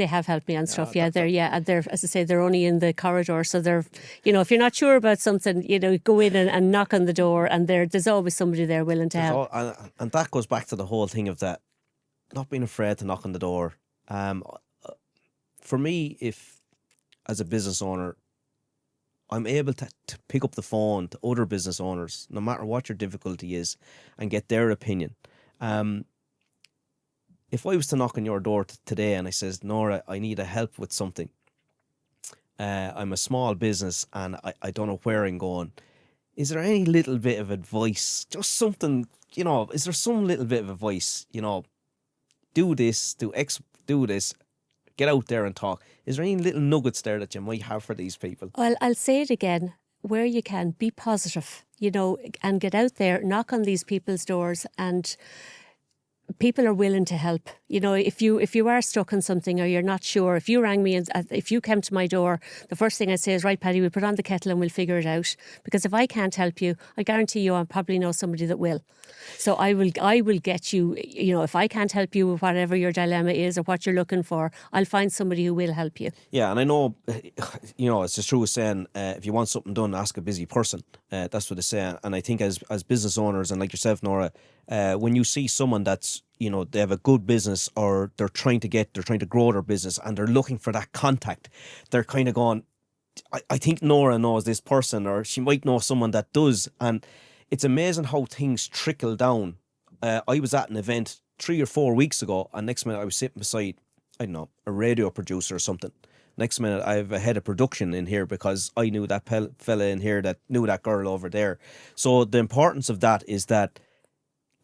have helped me on stuff. Yeah, they're as I say, they're only in the corridor, so they're, if you're not sure about something, go in and knock on the door, and there's always somebody there willing to help. And that goes back to the whole thing of that, not being afraid to knock on the door. For me, if as a business owner, I'm able to pick up the phone to other business owners, no matter what your difficulty is, and get their opinion. If I was to knock on your door today and I says, Norah, I need a help with something. I'm a small business and I don't know where I'm going. Is there any little bit of advice? Just something, is there some little bit of advice? Do this, do X, do this. get out there and talk. Is there any little nuggets there that you might have for these people? Well, I'll say it again. Where you can, be positive, and get out there, knock on these people's doors, and people are willing to help. If you are stuck on something or you're not sure, if you rang me and if you came to my door, the first thing I'd say is, right, Paddy, we'll put on the kettle and we'll figure it out. Because if I can't help you, I guarantee you I probably know somebody that will. So I will get you, if I can't help you with whatever your dilemma is or what you're looking for, I'll find somebody who will help you. Yeah, and I know, it's just true saying, if you want something done, ask a busy person. That's what they say. And I think as business owners, and like yourself, Norah, when you see someone that's, they have a good business, or they're trying to grow their business, and they're looking for that contact, they're kind of going, I think Norah knows this person, or she might know someone that does. And it's amazing how things trickle down. I was at an event 3 or 4 weeks ago, and next minute I was sitting beside, I don't know, a radio producer or something. Next minute I have a head of production in here because I knew that fella in here that knew that girl over there. So the importance of that is that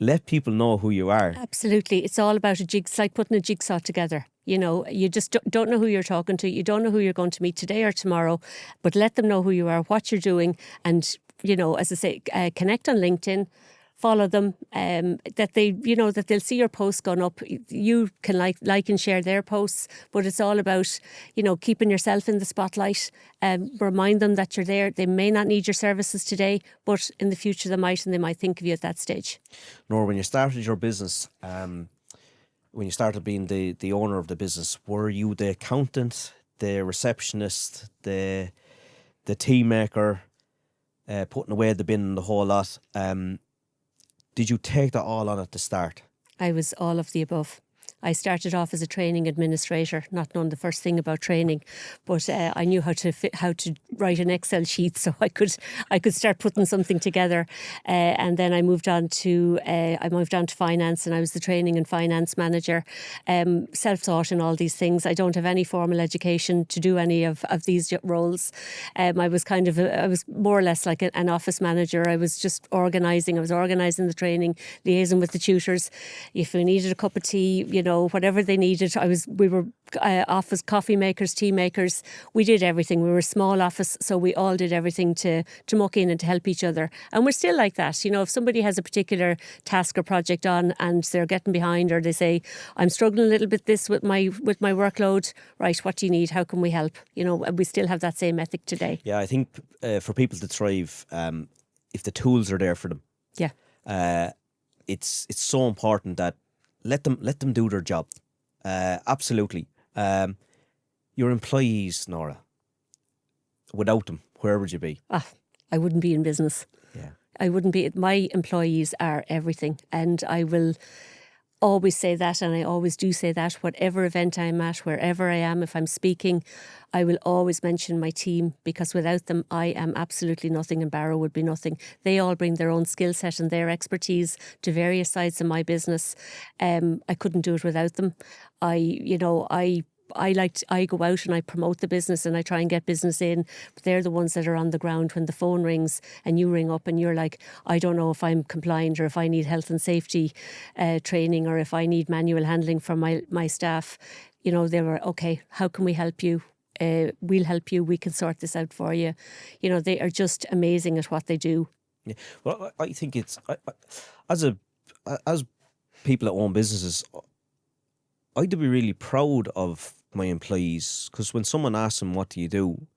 let people know who you are. Absolutely. It's all about it's like putting a jigsaw together. You just don't know who you're talking to. You don't know who you're going to meet today or tomorrow, but let them know who you are, what you're doing. And, as I say, connect on LinkedIn, follow them, that they'll see your posts going up. You can like and share their posts, but it's all about, keeping yourself in the spotlight. Remind them that you're there. They may not need your services today, but in the future they might, and they might think of you at that stage. Norah, when you started your business, when you started being the owner of the business, were you the accountant, the receptionist, the tea maker, putting away the bin and the whole lot? Did you take that all on at the start? I was all of the above. I started off as a training administrator, not knowing the first thing about training, but I knew how to write an Excel sheet, so I could start putting something together. And then I moved on to finance, and I was the training and finance manager. Self-taught in all these things. I don't have any formal education to do any of these roles. I was more or less like an office manager. I was just organising. I was organising the training, liaising with the tutors. If we needed a cup of tea, whatever they needed. We were office coffee makers, tea makers. We did everything. We were a small office, so we all did everything to muck in and to help each other. And we're still like that. If somebody has a particular task or project on and they're getting behind, or they say, I'm struggling a little bit with my workload, right, what do you need? How can we help? We still have that same ethic today. Yeah, I think for people to thrive, if the tools are there for them, it's so important that let them do their job. Absolutely. Your employees, Norah, without them, where would you be? I wouldn't be in business. Yeah. I wouldn't be. My employees are everything, and I will always say that, and I always do say that, whatever event I'm at, wherever I am, if I'm speaking, I will always mention my team, because without them I am absolutely nothing, and Barrow would be nothing. They all bring their own skill set and their expertise to various sides of my business. I couldn't do it without them. I go out and I promote the business and I try and get business in, but they're the ones that are on the ground when the phone rings and you ring up and you're like, I don't know if I'm compliant, or if I need health and safety training, or if I need manual handling for my staff. They were, okay, how can we help you? We'll help you. We can sort this out for you. They are just amazing at what they do. Yeah. Well, I think it's as people that own businesses, I'd be really proud of my employees, because when someone asks them, what do you do?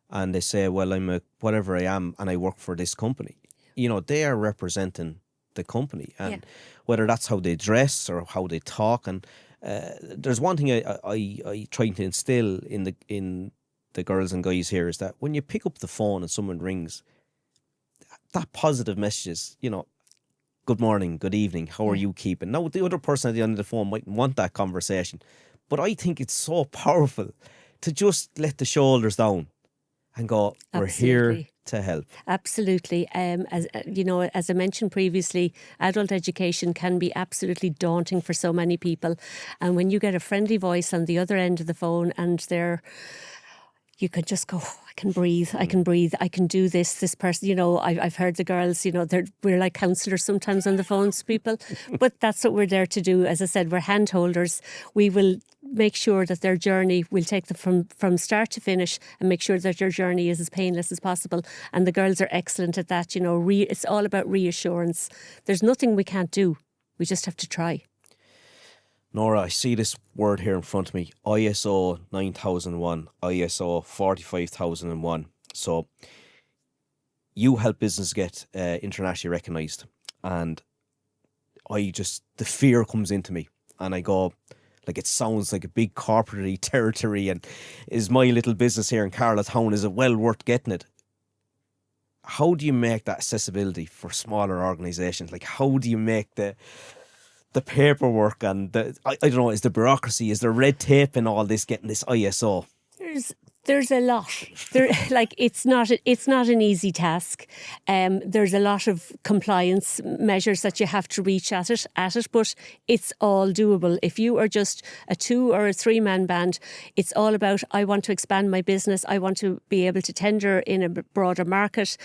And they say, well, I'm whatever I am, and I work for this company. They are representing the company, and whether that's how they dress or how they talk. And there's one thing I try to instill in the girls and guys here, is that when you pick up the phone and someone rings, that positive messages, good morning, good evening, how are you keeping? Now, the other person at the end of the phone mightn't want that conversation, but I think it's so powerful to just let the shoulders down and go, we're here to help. Absolutely. As I mentioned previously, adult education can be absolutely daunting for so many people. And when you get a friendly voice on the other end of the phone, and they're you could just go, "Oh, I can breathe, I can breathe, I can do this. This person, you know, I've heard the girls, you know, we're like counsellors sometimes on the phones to people, but that's what we're there to do. As I said, we're hand holders. We will make sure that their journey, we'll take them from start to finish and make sure that their journey is as painless as possible. And the girls are excellent at that, you know, it's all about reassurance. There's nothing we can't do. We just have to try. Norah, I see this word here in front of me, ISO 9001, ISO 45001. So you help business get internationally recognised, and the fear comes into me and I go, like, it sounds like a big corporate territory, and is my little business here in Carlow Town, is it well worth getting it? How do you make that accessibility for smaller organisations? Like, how do you make the paperwork and I don't know, is the bureaucracy, is there red tape in all this, getting this ISO? There's a lot. Like, it's not an easy task. There's a lot of compliance measures that you have to reach at it, but it's all doable. If you are just a 2 or a 3 man band, it's all about, I want to expand my business. I want to be able to tender in a broader market.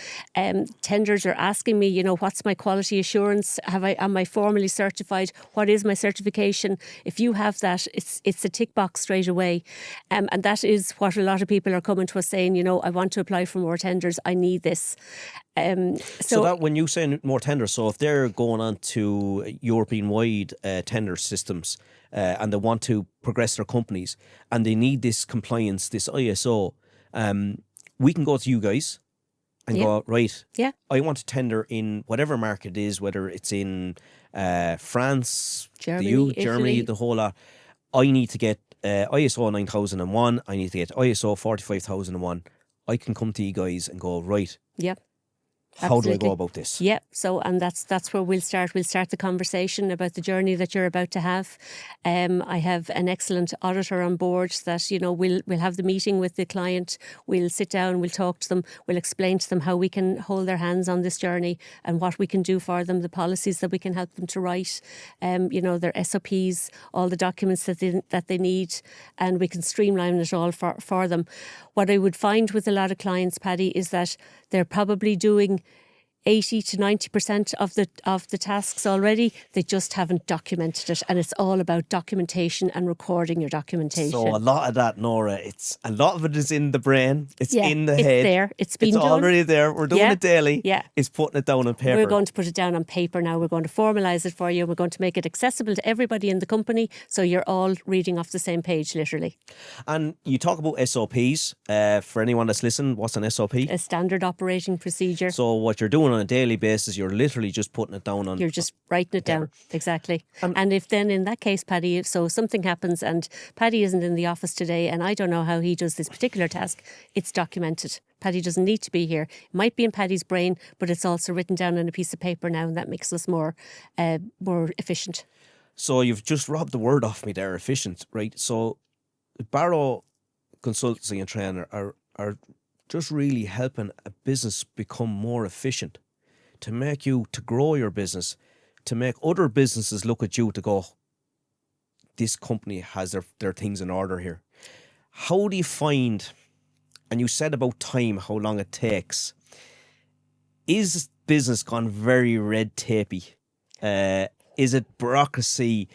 Tenders are asking me, you know, what's my quality assurance? Am I formally certified? What is my certification? If you have that, it's a tick box straight away. And that is what a lot of people are coming to us saying, you know, I want to apply for more tenders. I need this. So that, when you say more tenders, so if they're going on to European-wide tender systems and they want to progress their companies and they need this compliance, this ISO, we can go to you guys and go, right, I want to tender in whatever market it is, whether it's in France, Germany, Germany, the whole lot. I need to get ISO 9001, I need to get ISO 45001. I can come to you guys and go, right, how do I go about this? Yeah, so, and that's where we'll start. We'll start the conversation about the journey that you're about to have. I have an excellent auditor on board that, you know, we'll have the meeting with the client. We'll sit down, we'll talk to them, we'll explain to them how we can hold their hands on this journey and what we can do for them, the policies that we can help them to write, you know, their SOPs, all the documents that they need, and we can streamline it all for them. What I would find with a lot of clients, Paddy, is that they're probably doing 80 to 90% of the tasks already. They just haven't documented it, and it's all about documentation and recording your documentation. So a lot of that, Norah, a lot of it is in the brain. It's in the head. It's there. It's been done. It's already there. We're doing it daily. Yeah. It's putting it down on paper. We're going to put it down on paper now. We're going to formalise it for you. We're going to make it accessible to everybody in the company, so you're all reading off the same page, literally. And you talk about SOPs. For anyone that's listening, what's an SOP? A standard operating procedure. So what you're doing on a daily basis, you're literally just putting it down on... You're just writing it down, exactly. And if then, in that case, Paddy, if something happens and Paddy isn't in the office today and I don't know how he does this particular task, it's documented. Paddy doesn't need to be here. It might be in Paddy's brain, but it's also written down on a piece of paper now, and that makes us more efficient. So you've just robbed the word off me there, efficient, right? So Barrow Consultancy and Training are just really helping a business become more efficient, to grow your business, to make other businesses look at you to go, this company has their things in order here. How do you find, and you said about time, how long it takes, is business gone very red tapey? Is it bureaucracy?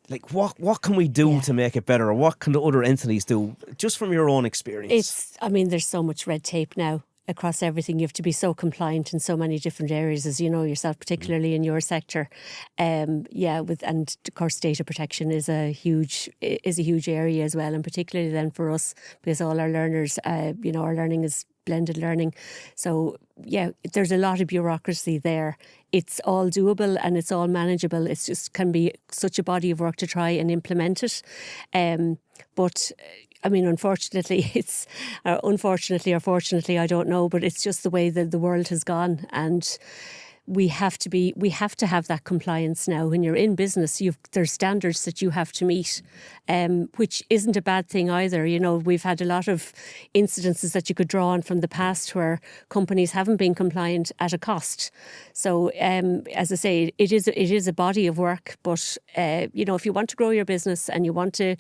Like, what can we do to make it better? Or what can the other entities do, just from your own experience? There's so much red tape now across everything. You have to be so compliant in so many different areas, as you know yourself, particularly in your sector. And of course data protection is a huge area as well, and particularly then for us, because all our learners, our learning is blended learning. So there's a lot of bureaucracy there. It's all doable and it's all manageable. It's just can be such a body of work to try and implement it. But I mean, unfortunately, unfortunately or fortunately, I don't know, but it's just the way that the world has gone, and we have to have that compliance now. When you're in business, there's standards that you have to meet, which isn't a bad thing either. You know, we've had a lot of incidences that you could draw on from the past where companies haven't been compliant at a cost. So, as I say, it is a body of work. But if you want to grow your business and you want to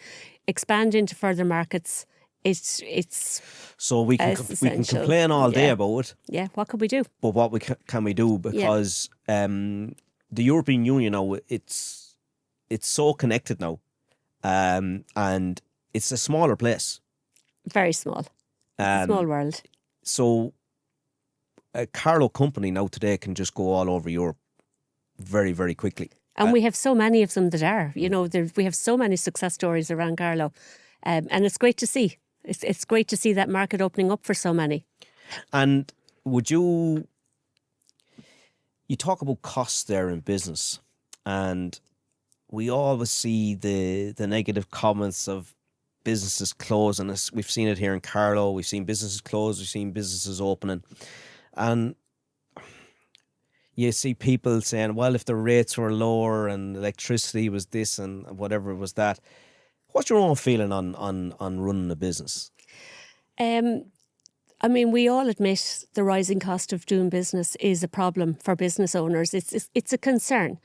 expand into further markets, it's So we can It's we can essential. complain all day Yeah. about it, yeah. What could we do? but what can we do? Because the European Union now, it's so connected now, and it's a smaller place. Very small. It's a small Um, world. so a Carlow company now today can just go all over Europe very, very quickly. And we have so many of them that are. We have so many success stories around Carlow, and it's great to see. It's great to see that market opening up for so many. And would you talk about costs there in business, and we always see the negative comments of businesses closing. We've seen it here in Carlow. We've seen businesses close. We've seen businesses opening, and you see people saying, "Well, if the rates were lower and electricity was this and whatever was that." What's your own feeling on running a business? I mean, we all admit the rising cost of doing business is a problem for business owners. It's a concern.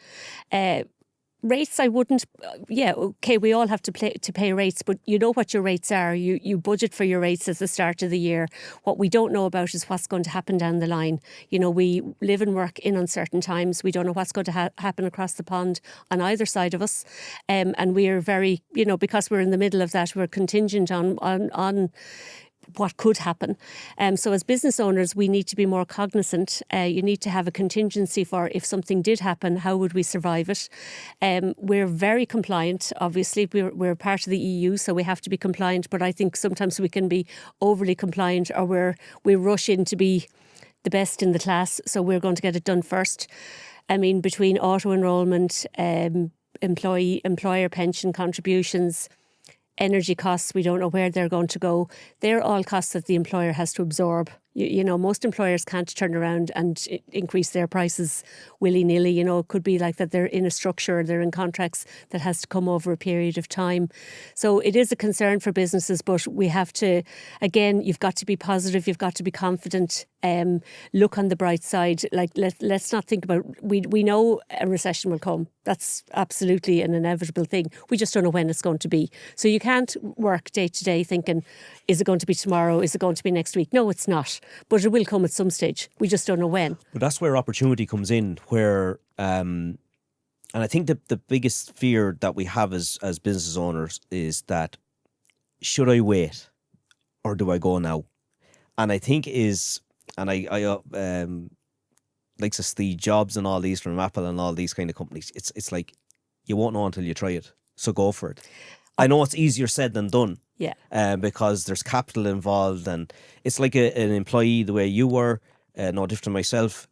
Rates, I wouldn't. Yeah, okay, we all have to pay rates, but you know what your rates are. You budget for your rates at the start of the year. What we don't know about is what's going to happen down the line. We live and work in uncertain times. We don't know what's going to happen across the pond on either side of us, and we are very, because we're in the middle of that, we're contingent on what could happen. So as business owners, we need to be more cognizant. You need to have a contingency for if something did happen, how would we survive it? We're very compliant, obviously. We're part of the EU, so we have to be compliant. But I think sometimes we can be overly compliant, or we rush in to be the best in the class, so we're going to get it done first. I mean, between auto-enrolment, employer pension contributions, energy costs, we don't know where they're going to go. They're all costs that the employer has to absorb. Most employers can't turn around and increase their prices willy-nilly. It could be like that they're in a structure, they're in contracts that has to come over a period of time. So it is a concern for businesses, but we have to, again, you've got to be positive, you've got to be confident, look on the bright side. Like, let's not think about, we know a recession will come. That's absolutely an inevitable thing. We just don't know when it's going to be. So you can't work day to day thinking, is it going to be tomorrow? Is it going to be next week? No, it's not. But it will come at some stage. We just don't know when. But that's where opportunity comes in, where, and I think the biggest fear that we have as business owners is that, should I wait or do I go now? And I think I like to Steve Jobs and all these from Apple and all these kind of companies. It's like, you won't know until you try it. So go for it. I know it's easier said than done. Yeah. Because there's capital involved, and it's like an employee the way you were, no different to myself.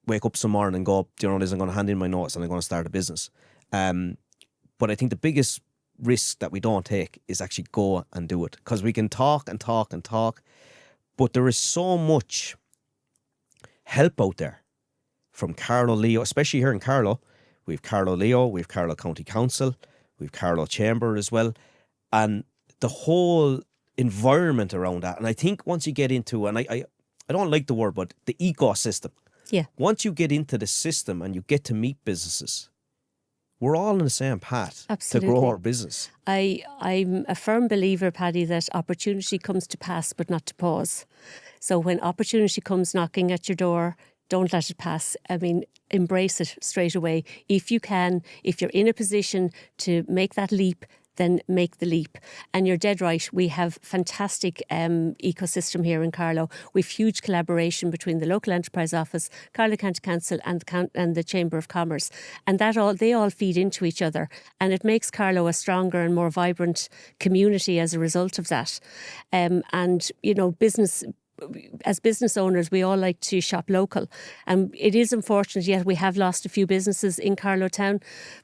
Wake up some morning and go, I'm going to hand in my notice and I'm going to start a business. But I think the biggest risk that we don't take is actually go and do it, because we can talk and talk and talk, but there is so much help out there from Carlow Leo, especially here in Carlow. We've Carlow Leo, we've Carlow County Council, we've Carlow Chamber as well, and the whole environment around that. And I think once you get into, and I don't like the word, but the ecosystem. Yeah. Once you get into the system and you get to meet businesses, we're all on the same path. Absolutely. To grow our business. I'm a firm believer, Paddy, that opportunity comes to pass but not to pause. So when opportunity comes knocking at your door, don't let it pass. I mean, embrace it straight away. If you can, if you're in a position to make that leap, then make the leap. And you're dead right. We have fantastic ecosystem here in Carlow. We've huge collaboration between the local enterprise office, Carlow County Council, and the Chamber of Commerce, and they all feed into each other, and it makes Carlow a stronger and more vibrant community as a result of that. And as business owners, we all like to shop local. And it is unfortunate, yet we have lost a few businesses in Carlow Town.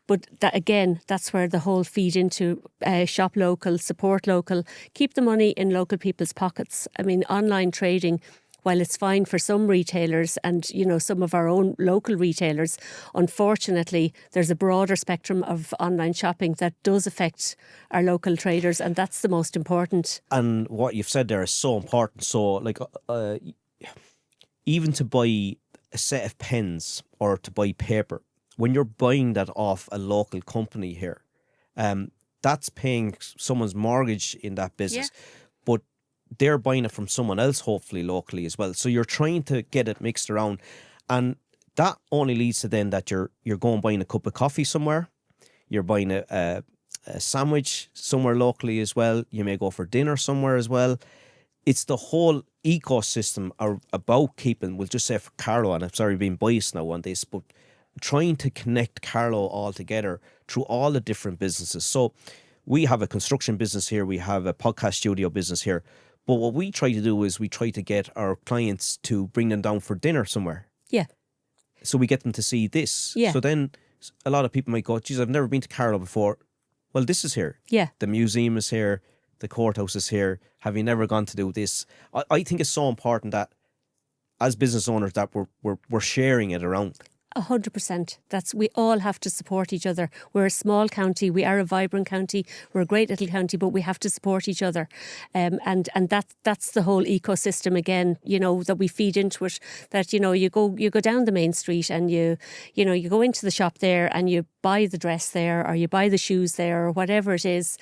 But that's where the whole feed into shop local, support local, keep the money in local people's pockets. I mean, online trading, while it's fine for some retailers and, some of our own local retailers, unfortunately, there's a broader spectrum of online shopping that does affect our local traders, and that's the most important. And what you've said there is so important. So, like, even to buy a set of pens or to buy paper, when you're buying that off a local company here, that's paying someone's mortgage in that business. Yeah. But they're buying it from someone else, hopefully locally as well. So you're trying to get it mixed around. And that only leads to then that you're going buying a cup of coffee somewhere. You're buying a sandwich somewhere locally as well. You may go for dinner somewhere as well. It's the whole ecosystem about keeping, we'll just say for Carlow, and I'm sorry being biased now on this, but trying to connect Carlow all together through all the different businesses. So we have a construction business here, we have a podcast studio business here, but what we try to do is we try to get our clients to bring them down for dinner somewhere. Yeah. So we get them to see this. Yeah. So then a lot of people might go, geez, I've never been to Carlow before. Well, this is here. Yeah. The museum is here. The courthouse is here. Have you never gone to do this? I think it's so important that as business owners that we're sharing it around. 100%. We all have to support each other. We're a small county. We are a vibrant county. We're a great little county, but we have to support each other. And that's the whole ecosystem again, that we feed into it. That, you go down the main street and you go into the shop there and you buy the dress there or you buy the shoes there or whatever it is.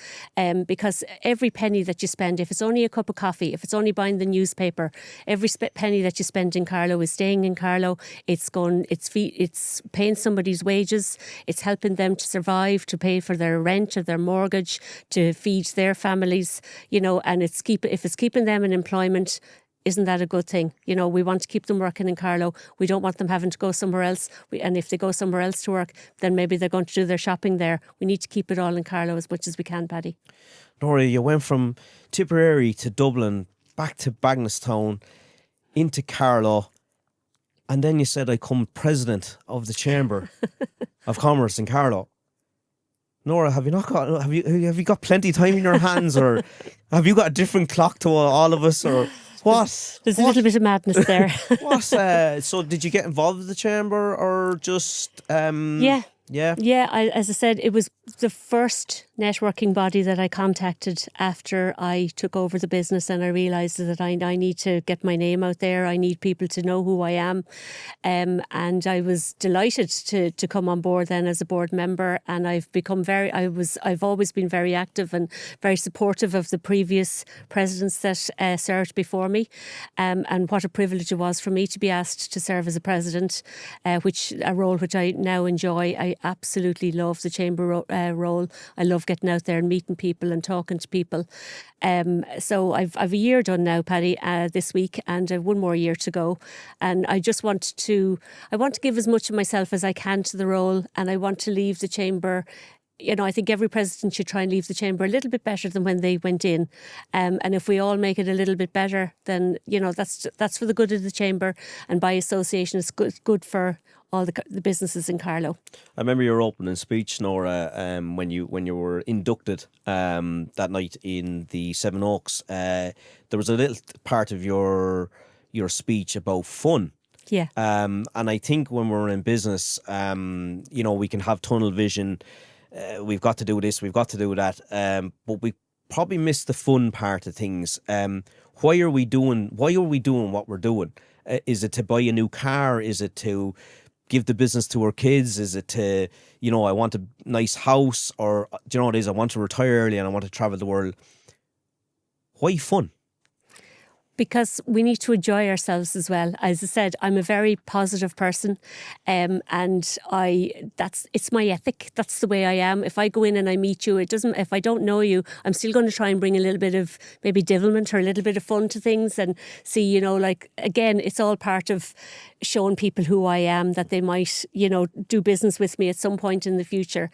Because every penny that you spend, if it's only a cup of coffee, if it's only buying the newspaper, every penny that you spend in Carlow is staying in Carlow. It's paying somebody's wages. It's helping them to survive, to pay for their rent or their mortgage, to feed their families, and if it's keeping them in employment, isn't that a good thing? We want to keep them working in Carlow. We don't want them having to go somewhere else. And if they go somewhere else to work, then maybe they're going to do their shopping there. We need to keep it all in Carlow as much as we can, Paddy. Norah, you went from Tipperary to Dublin, back to Bagenalstown, into Carlow. And then you said I come president of the Chamber of Commerce in Carlow. Norah, have you got plenty of time in your hands, or have you got a different clock to all of us, or what? There's a little bit of madness there. So did you get involved with the Chamber, or just Yeah. As I said, it was the first networking body that I contacted after I took over the business, and I realised that I need to get my name out there. I need people to know who I am, and I was delighted to come on board then as a board member. And I've always been very active and very supportive of the previous presidents that served before me, and what a privilege it was for me to be asked to serve as a president, a role which I now enjoy. I absolutely love the chamber role. I love getting out there and meeting people and talking to people. So I've a year done now, Paddy, this week, and I've one more year to go. And I just want to give as much of myself as I can to the role, and I want to leave the chamber. I think every president should try and leave the chamber a little bit better than when they went in. And if we all make it a little bit better, then, that's for the good of the chamber. And by association, it's good for all the businesses in Carlow. I remember your opening speech, Norah, when you were inducted that night in the Seven Oaks. There was a little part of your speech about fun. Yeah. And I think when we're in business, we can have tunnel vision. We've got to do this, we've got to do that. But we probably miss the fun part of things. Why are we doing what we're doing? Is it to buy a new car? Is it to give the business to our kids? Is it to, I want a nice house? Or, do you know what it is? I want to retire early and I want to travel the world. Why fun? Because we need to enjoy ourselves as well. As I said, I'm a very positive person, and it's my ethic. That's the way I am. If I go in and I meet you, if I don't know you, I'm still going to try and bring a little bit of maybe devilment or a little bit of fun to things, and see, again, it's all part of showing people who I am, that they might, do business with me at some point in the future.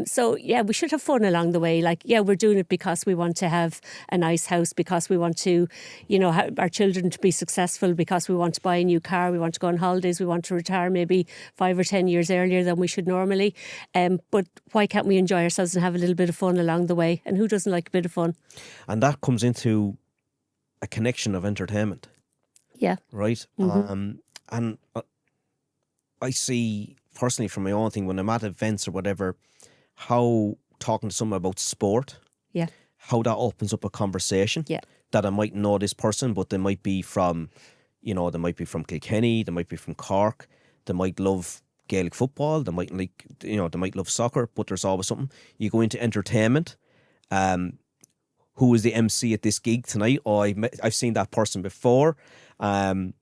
So yeah, we should have fun along the way. We're doing it because we want to have a nice house, because we want to, our children to be successful, because we want to buy a new car, we want to go on holidays, we want to retire maybe 5 or 10 years earlier than we should normally. But why can't we enjoy ourselves and have a little bit of fun along the way? And who doesn't like a bit of fun? And that comes into a connection of entertainment. Yeah. Right? Mm-hmm. And I see personally from my own thing, when I'm at events or whatever, how talking to someone about sport, how that opens up a conversation. Yeah. That I might know this person, but they might be from, Kilkenny, they might be from Cork, they might love Gaelic football, they might like, they might love soccer, but there's always something. You go into entertainment. Who is the MC at this gig tonight? Oh, I've seen that person before. Then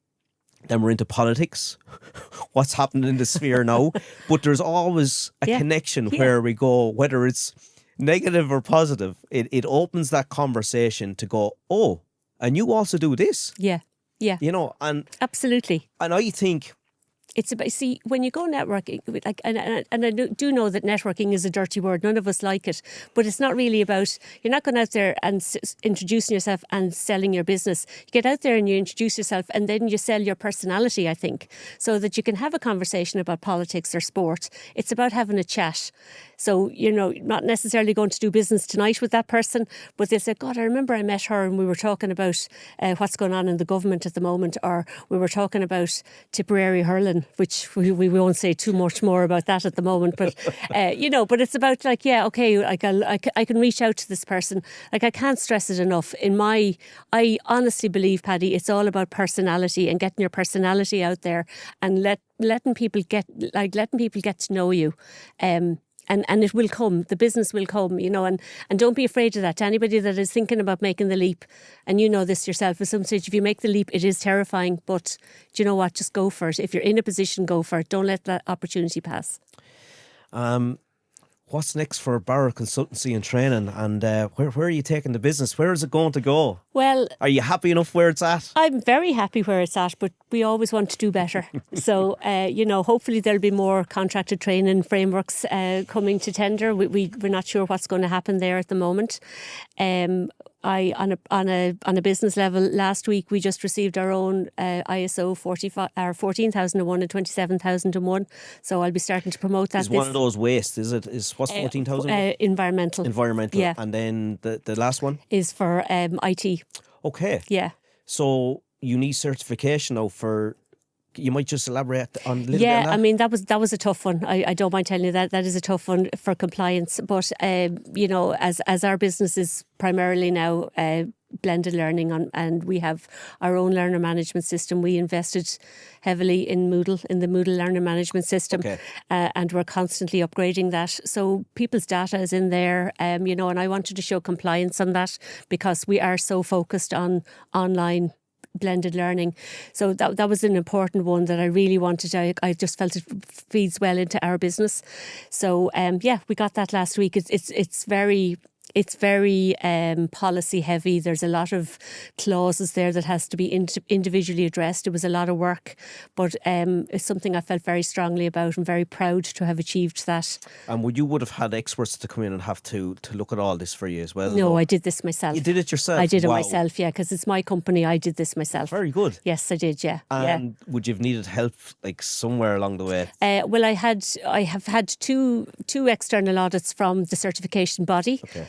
we're into politics. What's happening in the sphere now? But there's always a connection where we go, whether it's negative or positive. It opens that conversation to go, oh, and you also do this. Yeah. And absolutely. And I think it's about, see, when you go networking, like, and I do know that networking is a dirty word. None of us like it, but it's not really about, you're not going out there and introducing yourself and selling your business. You get out there and you introduce yourself, and then you sell your personality, I think, so that you can have a conversation about politics or sport. It's about having a chat. So, not necessarily going to do business tonight with that person, but they say, God, I remember I met her and we were talking about what's going on in the government at the moment, or we were talking about Tipperary hurling, which we won't say too much more about that at the moment. But, but it's about like, I can reach out to this person. Like, I can't stress it enough. I honestly believe, Paddy, it's all about personality and getting your personality out there and letting people get to know you. And it will come, the business will come, and don't be afraid of that. To anybody that is thinking about making the leap, and you know this yourself, at some stage, if you make the leap, it is terrifying, but do you know what? Just go for it. If you're in a position, go for it. Don't let that opportunity pass. What's next for Barrow Consultancy and Training, and where are you taking the business? Where is it going to go? Well, are you happy enough where it's at? I'm very happy where it's at, but we always want to do better. So, hopefully there'll be more contracted training frameworks coming to tender. We're not sure what's going to happen there at the moment. On a business level, last week we just received our own ISO 14,001 and 27,001. So I'll be starting to promote that. Is one of those waste? Is what's 14,000? Environmental. Yeah. And then the last one is for IT. Okay. Yeah. So you need certification now for. You might just elaborate on a little bit on that? Yeah, I mean, that was a tough one. I don't mind telling you that. That is a tough one for compliance. But, as our business is primarily now blended learning and we have our own learner management system, we invested heavily in the Moodle learner management system. Okay. And we're constantly upgrading that. So people's data is in there, and I wanted to show compliance on that because we are so focused on online blended learning. So that was an important one that I really wanted. I just felt it feeds well into our business. So we got that last week. It's very policy heavy. There's a lot of clauses there that has to be individually addressed. It was a lot of work, but it's something I felt very strongly about and very proud to have achieved that. And you would have had experts to come in and have to look at all this for you as well? No, I did this myself. You did it yourself? I did it myself, yeah, because it's my company. I did this myself. Very good. Yes, I did, yeah. And would you have needed help like somewhere along the way? Well, I have had two external audits from the certification body. Okay.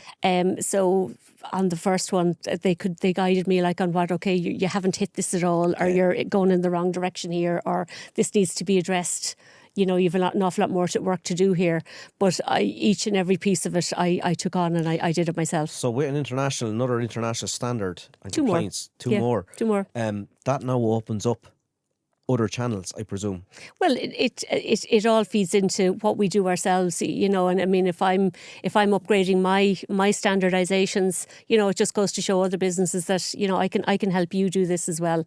So on the first one, they guided me like on what, okay, you haven't hit this at all, or you're going in the wrong direction here, or this needs to be addressed. You've an awful lot more work to do here. But each and every piece of it, I took on and I did it myself. So with another international standard and two compliance, more. Two more. That now opens up other channels, I presume. Well, it all feeds into what we do ourselves, and I mean, if I'm upgrading my standardizations, it just goes to show other businesses that I can help you do this as well,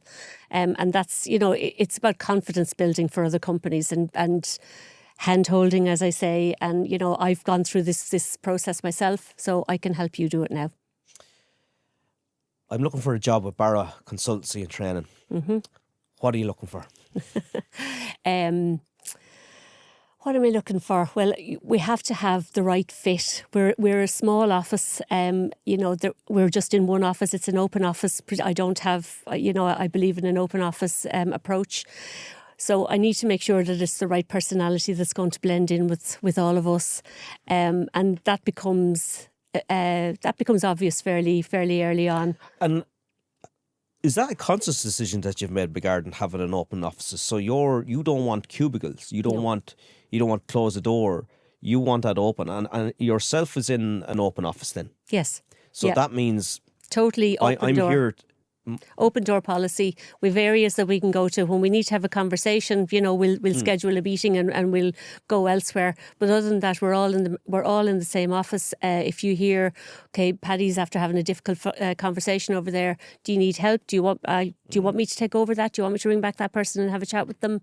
and that's it's about confidence building for other companies and hand holding, as I say, and I've gone through this process myself, so I can help you do it now. I'm looking for a job with Barrow Consultancy and Training. Mm-hmm. What are you looking for? What am I looking for? Well, we have to have the right fit. We're a small office. We're just in one office. It's an open office. I don't have, I believe in an open office approach. So I need to make sure that it's the right personality that's going to blend in with all of us, and that becomes obvious fairly early on. And is that a conscious decision that you've made regarding having an open office? So you don't want cubicles. You don't want to close the door. You want that open, and yourself is in an open office then. Yes. So that means totally open I'm door. here Open door policy. We've areas that we can go to when we need to have a conversation. We'll schedule a meeting and we'll go elsewhere. But other than that, we're all in the same office. If you hear, okay, Paddy's after having a difficult conversation over there, do you need help? Do you want me to take over that? Do you want me to ring back that person and have a chat with them?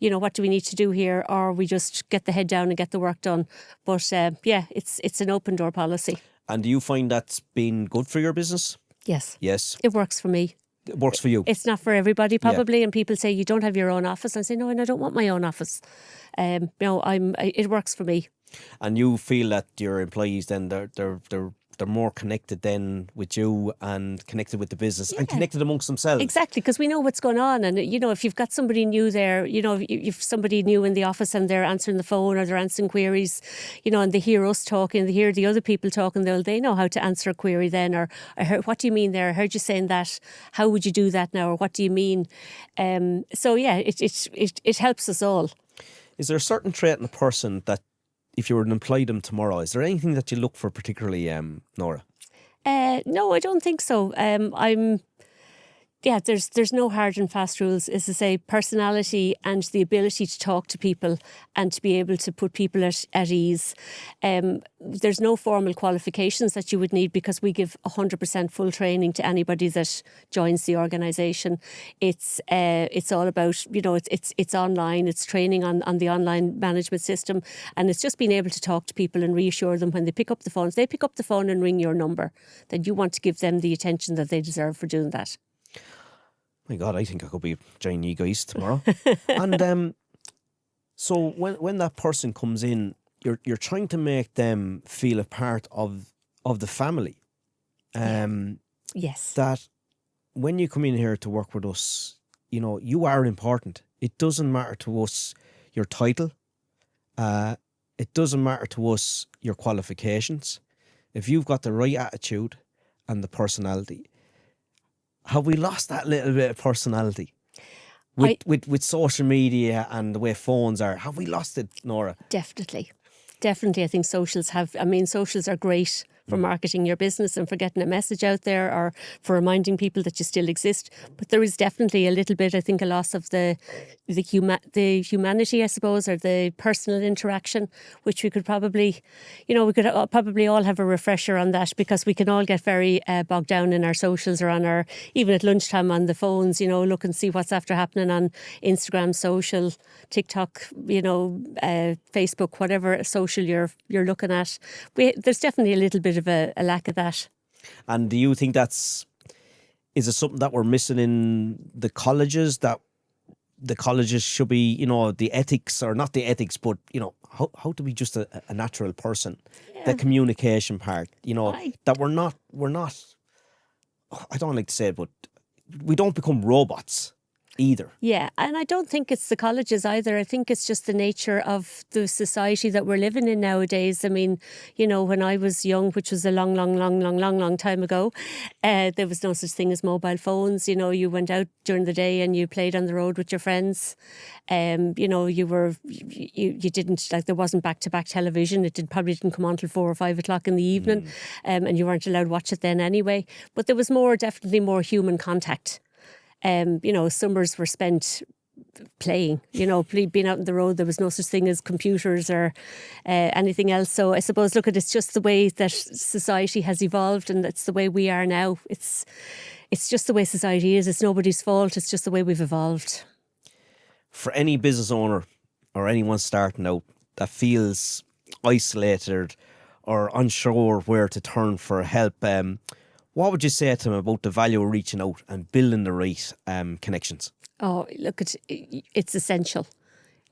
What do we need to do here? Or we just get the head down and get the work done. But it's an open door policy. And do you find that's been good for your business? Yes. Yes. It works for me. It works for you. It's not for everybody, probably. And people say, you don't have your own office. I say, no, and I don't want my own office. It works for me. And you feel that your employees then they're more connected then with you and connected with the business and connected amongst themselves. Exactly, because we know what's going on. And, if you've got somebody new there, if somebody new in the office and they're answering the phone or they're answering queries, and they hear us talking, they hear the other people talking, they know how to answer a query then. Or I heard, what do you mean there? I heard you saying that. How would you do that now? Or what do you mean? It helps us all. Is there a certain trait in a person that, if you were to employ them tomorrow, is there anything that you look for particularly, Norah? No, I don't think so. There's no hard and fast rules. As I say, personality and the ability to talk to people and to be able to put people at ease. There's no formal qualifications that you would need because we give 100% full training to anybody that joins the organisation. It's all about, it's online, it's training on the online management system, and it's just being able to talk to people and reassure them when they pick up the phones. They pick up the phone and ring your number, then you want to give them the attention that they deserve for doing that. My God, I think I could be a giant egoist tomorrow. And so when that person comes in, you're trying to make them feel a part of the family. Yes. That when you come in here to work with us, you are important. It doesn't matter to us your title. It doesn't matter to us your qualifications. If you've got the right attitude and the personality. Have we lost that little bit of personality with social media and the way phones are? Have we lost it, Norah? Definitely. I think socials are great for marketing your business and for getting a message out there or for reminding people that you still exist. But there is definitely a little bit, I think, a loss of the humanity, I suppose, or the personal interaction, which we could probably, probably all have a refresher on that, because we can all get very bogged down in our socials or on even at lunchtime on the phones, look and see what's after happening on Instagram, social, TikTok, Facebook, whatever social you're looking at. There's definitely a little bit of a lack of that. And do you think is it something that we're missing in the colleges, that the colleges should be, the ethics, or not the ethics, but, how to be just a natural person, the communication part, that we're not, I don't like to say it, but we don't become robots either. Yeah, and I don't think it's the colleges either. I think it's just the nature of the society that we're living in nowadays. I mean, when I was young, which was a long time ago, there was no such thing as mobile phones. You went out during the day and you played on the road with your friends. You didn't, there wasn't back-to-back television. It probably didn't come on till 4 or 5 o'clock in the evening, and you weren't allowed to watch it then anyway. But there was definitely more human contact. Summers were spent playing, being out on the road. There was no such thing as computers or anything else. So I suppose, it's just the way that society has evolved, and it's the way we are now. It's just the way society is. It's nobody's fault. It's just the way we've evolved. For any business owner or anyone starting out that feels isolated or unsure where to turn for help, what would you say to them about the value of reaching out and building the right connections? Oh, look, it's essential.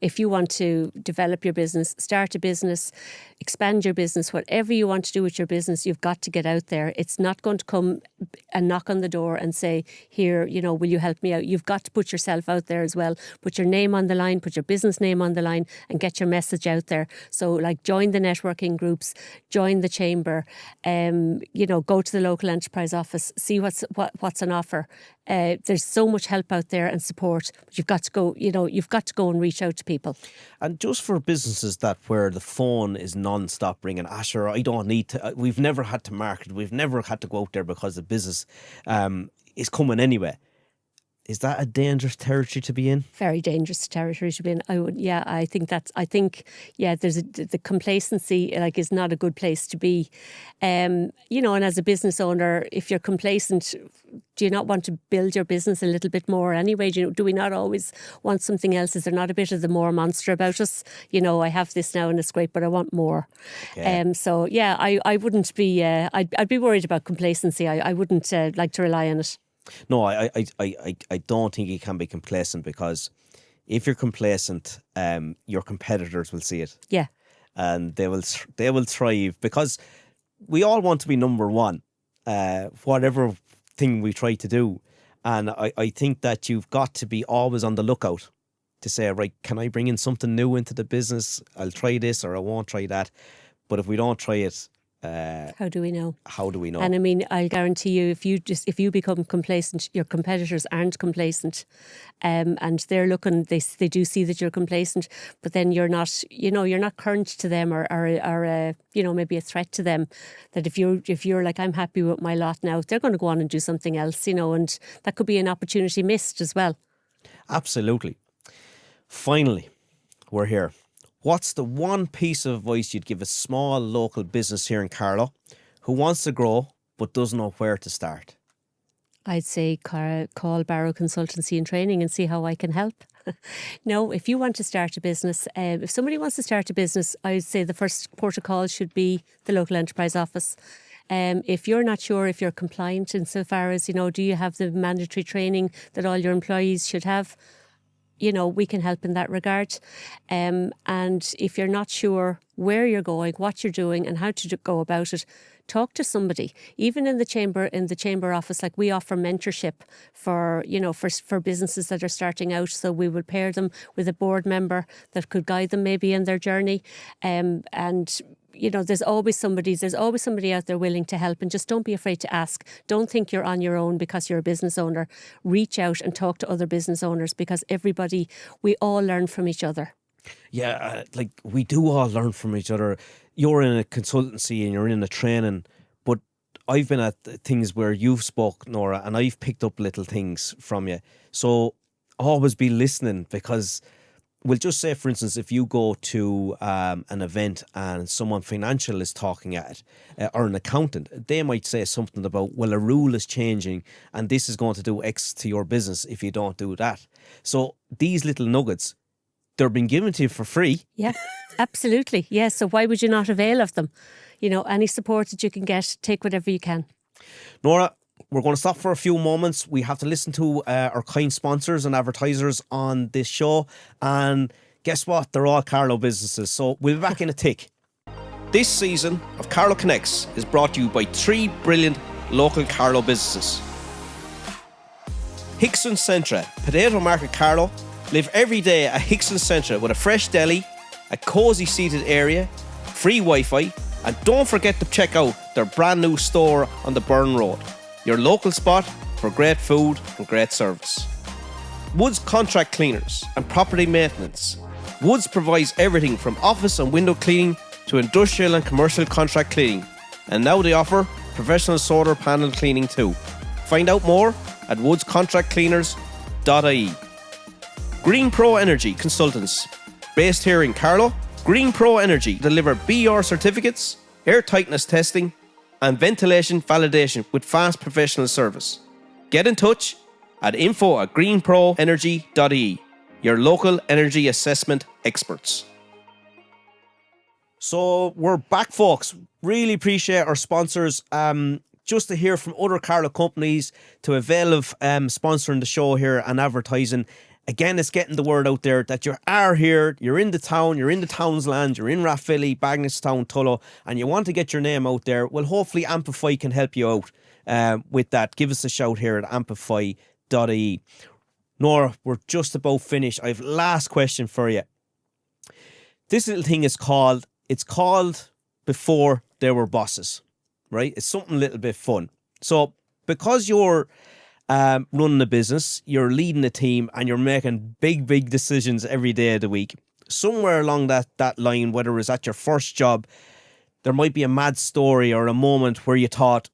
If you want to develop your business, start a business, expand your business, whatever you want to do with your business, you've got to get out there. It's not going to come and knock on the door and say, here, will you help me out? You've got to put yourself out there as well. Put your name on the line, put your business name on the line, and get your message out there. So join the networking groups, join the chamber, go to the local enterprise office, see what's on offer. There's so much help out there and support, but you've got to go and reach out to people. And just for businesses where the phone is non-stop ringing, Asher, I don't need to, we've never had to market, we've never had to go out there because the business Yeah. coming anyway. Is that a dangerous territory to be in? Very dangerous territory to be in. I think the complacency is not a good place to be. And as a business owner, if you're complacent, do you not want to build your business a little bit more anyway? Do we not always want something else? Is there not a bit of the more monster about us? I have this now and it's great, but I want more. Okay. I wouldn't be. I'd be worried about complacency. I wouldn't like to rely on it. No, I don't think you can be complacent, because if you're complacent, your competitors will see it. Yeah. And they will thrive, because we all want to be number one, whatever thing we try to do. And I think that you've got to be always on the lookout to say, right, can I bring in something new into the business? I'll try this or I won't try that. But if we don't try it, how do we know? How do we know? And I mean, I'll guarantee you, if you become complacent, your competitors aren't complacent, and they're looking. They do see that you're complacent, but then you're not. You're not current to them, or maybe a threat to them. That if you're like, I'm happy with my lot now, they're going to go on and do something else. And that could be an opportunity missed as well. Absolutely. Finally, we're here. What's the one piece of advice you'd give a small local business here in Carlow who wants to grow but doesn't know where to start? I'd say call Barrow Consultancy Training and see how I can help. No, if you want to start a business, if somebody wants to start a business, I'd say the first port of call should be the local enterprise office. If you're not sure if you're compliant insofar as, do you have the mandatory training that all your employees should have? We can help in that regard. And if you're not sure where you're going, what you're doing and how to go about it, talk to somebody. Even in the chamber office, like we offer mentorship for businesses that are starting out. So we will pair them with a board member that could guide them maybe in their journey. There's always somebody out there willing to help, and just don't be afraid to ask. Don't think you're on your own because you're a business owner. Reach out and talk to other business owners, because we all learn from each other. Yeah, we do all learn from each other. You're in a consultancy and you're in a training, but I've been at things where you've spoke, Norah, and I've picked up little things from you. So always be listening, because we'll just say, for instance, if you go to an event and someone financial is talking at it, or an accountant, they might say something about, well, a rule is changing and this is going to do X to your business if you don't do that. So these little nuggets, they're being given to you for free. Yeah, absolutely. Yeah, so why would you not avail of them? Any support that you can get, take whatever you can. Norah, we're going to stop for a few moments. We have to listen to our kind sponsors and advertisers on this show. And guess what? They're all Carlow businesses. So we'll be back in a tick. This season of Carlow Connects is brought to you by 3 brilliant local Carlow businesses. Hickson Centra, Potato Market Carlow. Live every day at Hickson Centra with a fresh deli, a cosy seated area, free Wi-Fi, and don't forget to check out their brand new store on the Burn Road. Your local spot for great food and great service. Woods Contract Cleaners and Property Maintenance. Woods provides everything from office and window cleaning to industrial and commercial contract cleaning. And now they offer professional solar panel cleaning too. Find out more at woodscontractcleaners.ie. Green Pro Energy Consultants. Based here in Carlow, Green Pro Energy deliver BR certificates, air tightness testing, and ventilation validation with fast professional service. Get in touch at info@greenproenergy.ie, your local energy assessment experts. So we're back, folks. Really appreciate our sponsors. Just to hear from other Carlow companies to avail of sponsoring the show here and advertising. Again, it's getting the word out there that you are here, you're in the town, you're in the Townsland, you're in Rathvilly, Bagnallstown, Tullow, and you want to get your name out there. Well, hopefully Amplify can help you out with that. Give us a shout here at amplify.ie. Norah, we're just about finished. I have last question for you. This little thing is called Before They Were Bosses, right? It's something a little bit fun. So because you're running a business, you're leading a team, and you're making big decisions every day of the week, somewhere along that line, whether it's at your first job, there might be a mad story or a moment where you thought,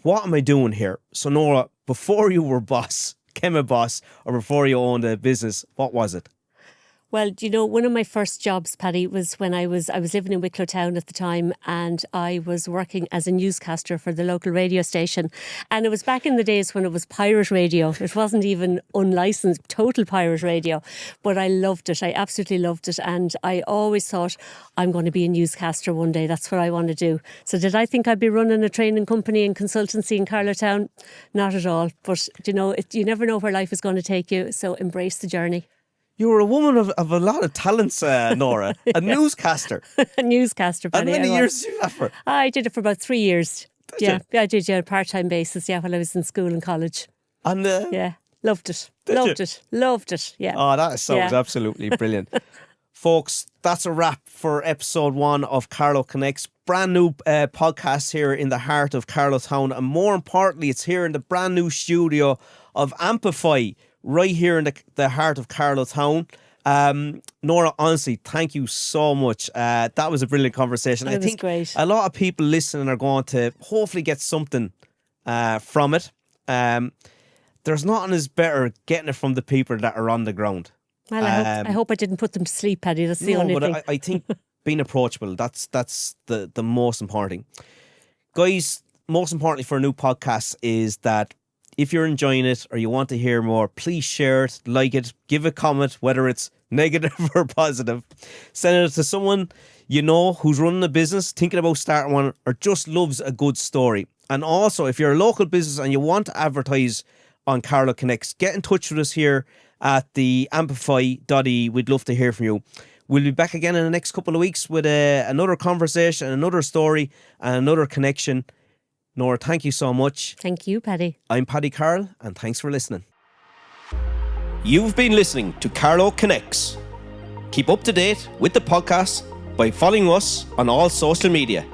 what am I doing here? So Norah, before you were became a boss, or before you owned a business? What was it? Well, do you know, one of my first jobs, Paddy, was when I was living in Wicklow Town at the time, and I was working as a newscaster for the local radio station. And it was back in the days when it was pirate radio. It wasn't even unlicensed, total pirate radio. But I loved it. I absolutely loved it. And I always thought, I'm going to be a newscaster one day. That's what I want to do. So did I think I'd be running a training company and consultancy in Carlow Town? Not at all. But, you know, you never know where life is going to take you. So embrace the journey. You were a woman of a lot of talents, Norah. A newscaster. A newscaster, Paddy. And many years did you do that for? I did it for about 3 years. Did you? I did, on a part-time basis, while I was in school and college. And yeah, loved it. Loved it, yeah. Oh, that sounds absolutely brilliant. Folks, that's a wrap for episode 1 of Carlow Connects. Brand new podcast here in the heart of Carlow Town. And more importantly, it's here in the brand new studio of Amplify, right here in the heart of Carlow Town. Norah, honestly, thank you so much. That was a brilliant conversation. I think great. A lot of people listening are going to hopefully get something from it. There's nothing as better getting it from the people that are on the ground. Well, I hope I didn't put them to sleep, Paddy. That's the only thing. I think being approachable, that's the most important thing. Guys, most importantly for a new podcast is that if you're enjoying it or you want to hear more, please share it, like it, give a comment, whether it's negative or positive. Send it to someone you know who's running a business, thinking about starting one, or just loves a good story. And also, if you're a local business and you want to advertise on Carlow Connects, get in touch with us here at the amplify.ie. We'd love to hear from you. We'll be back again in the next couple of weeks with another conversation, another story, and another connection. Norah, thank you so much. Thank you, Paddy. I'm Paddy Carl, and thanks for listening. You've been listening to Carlow Connects. Keep up to date with the podcast by following us on all social media.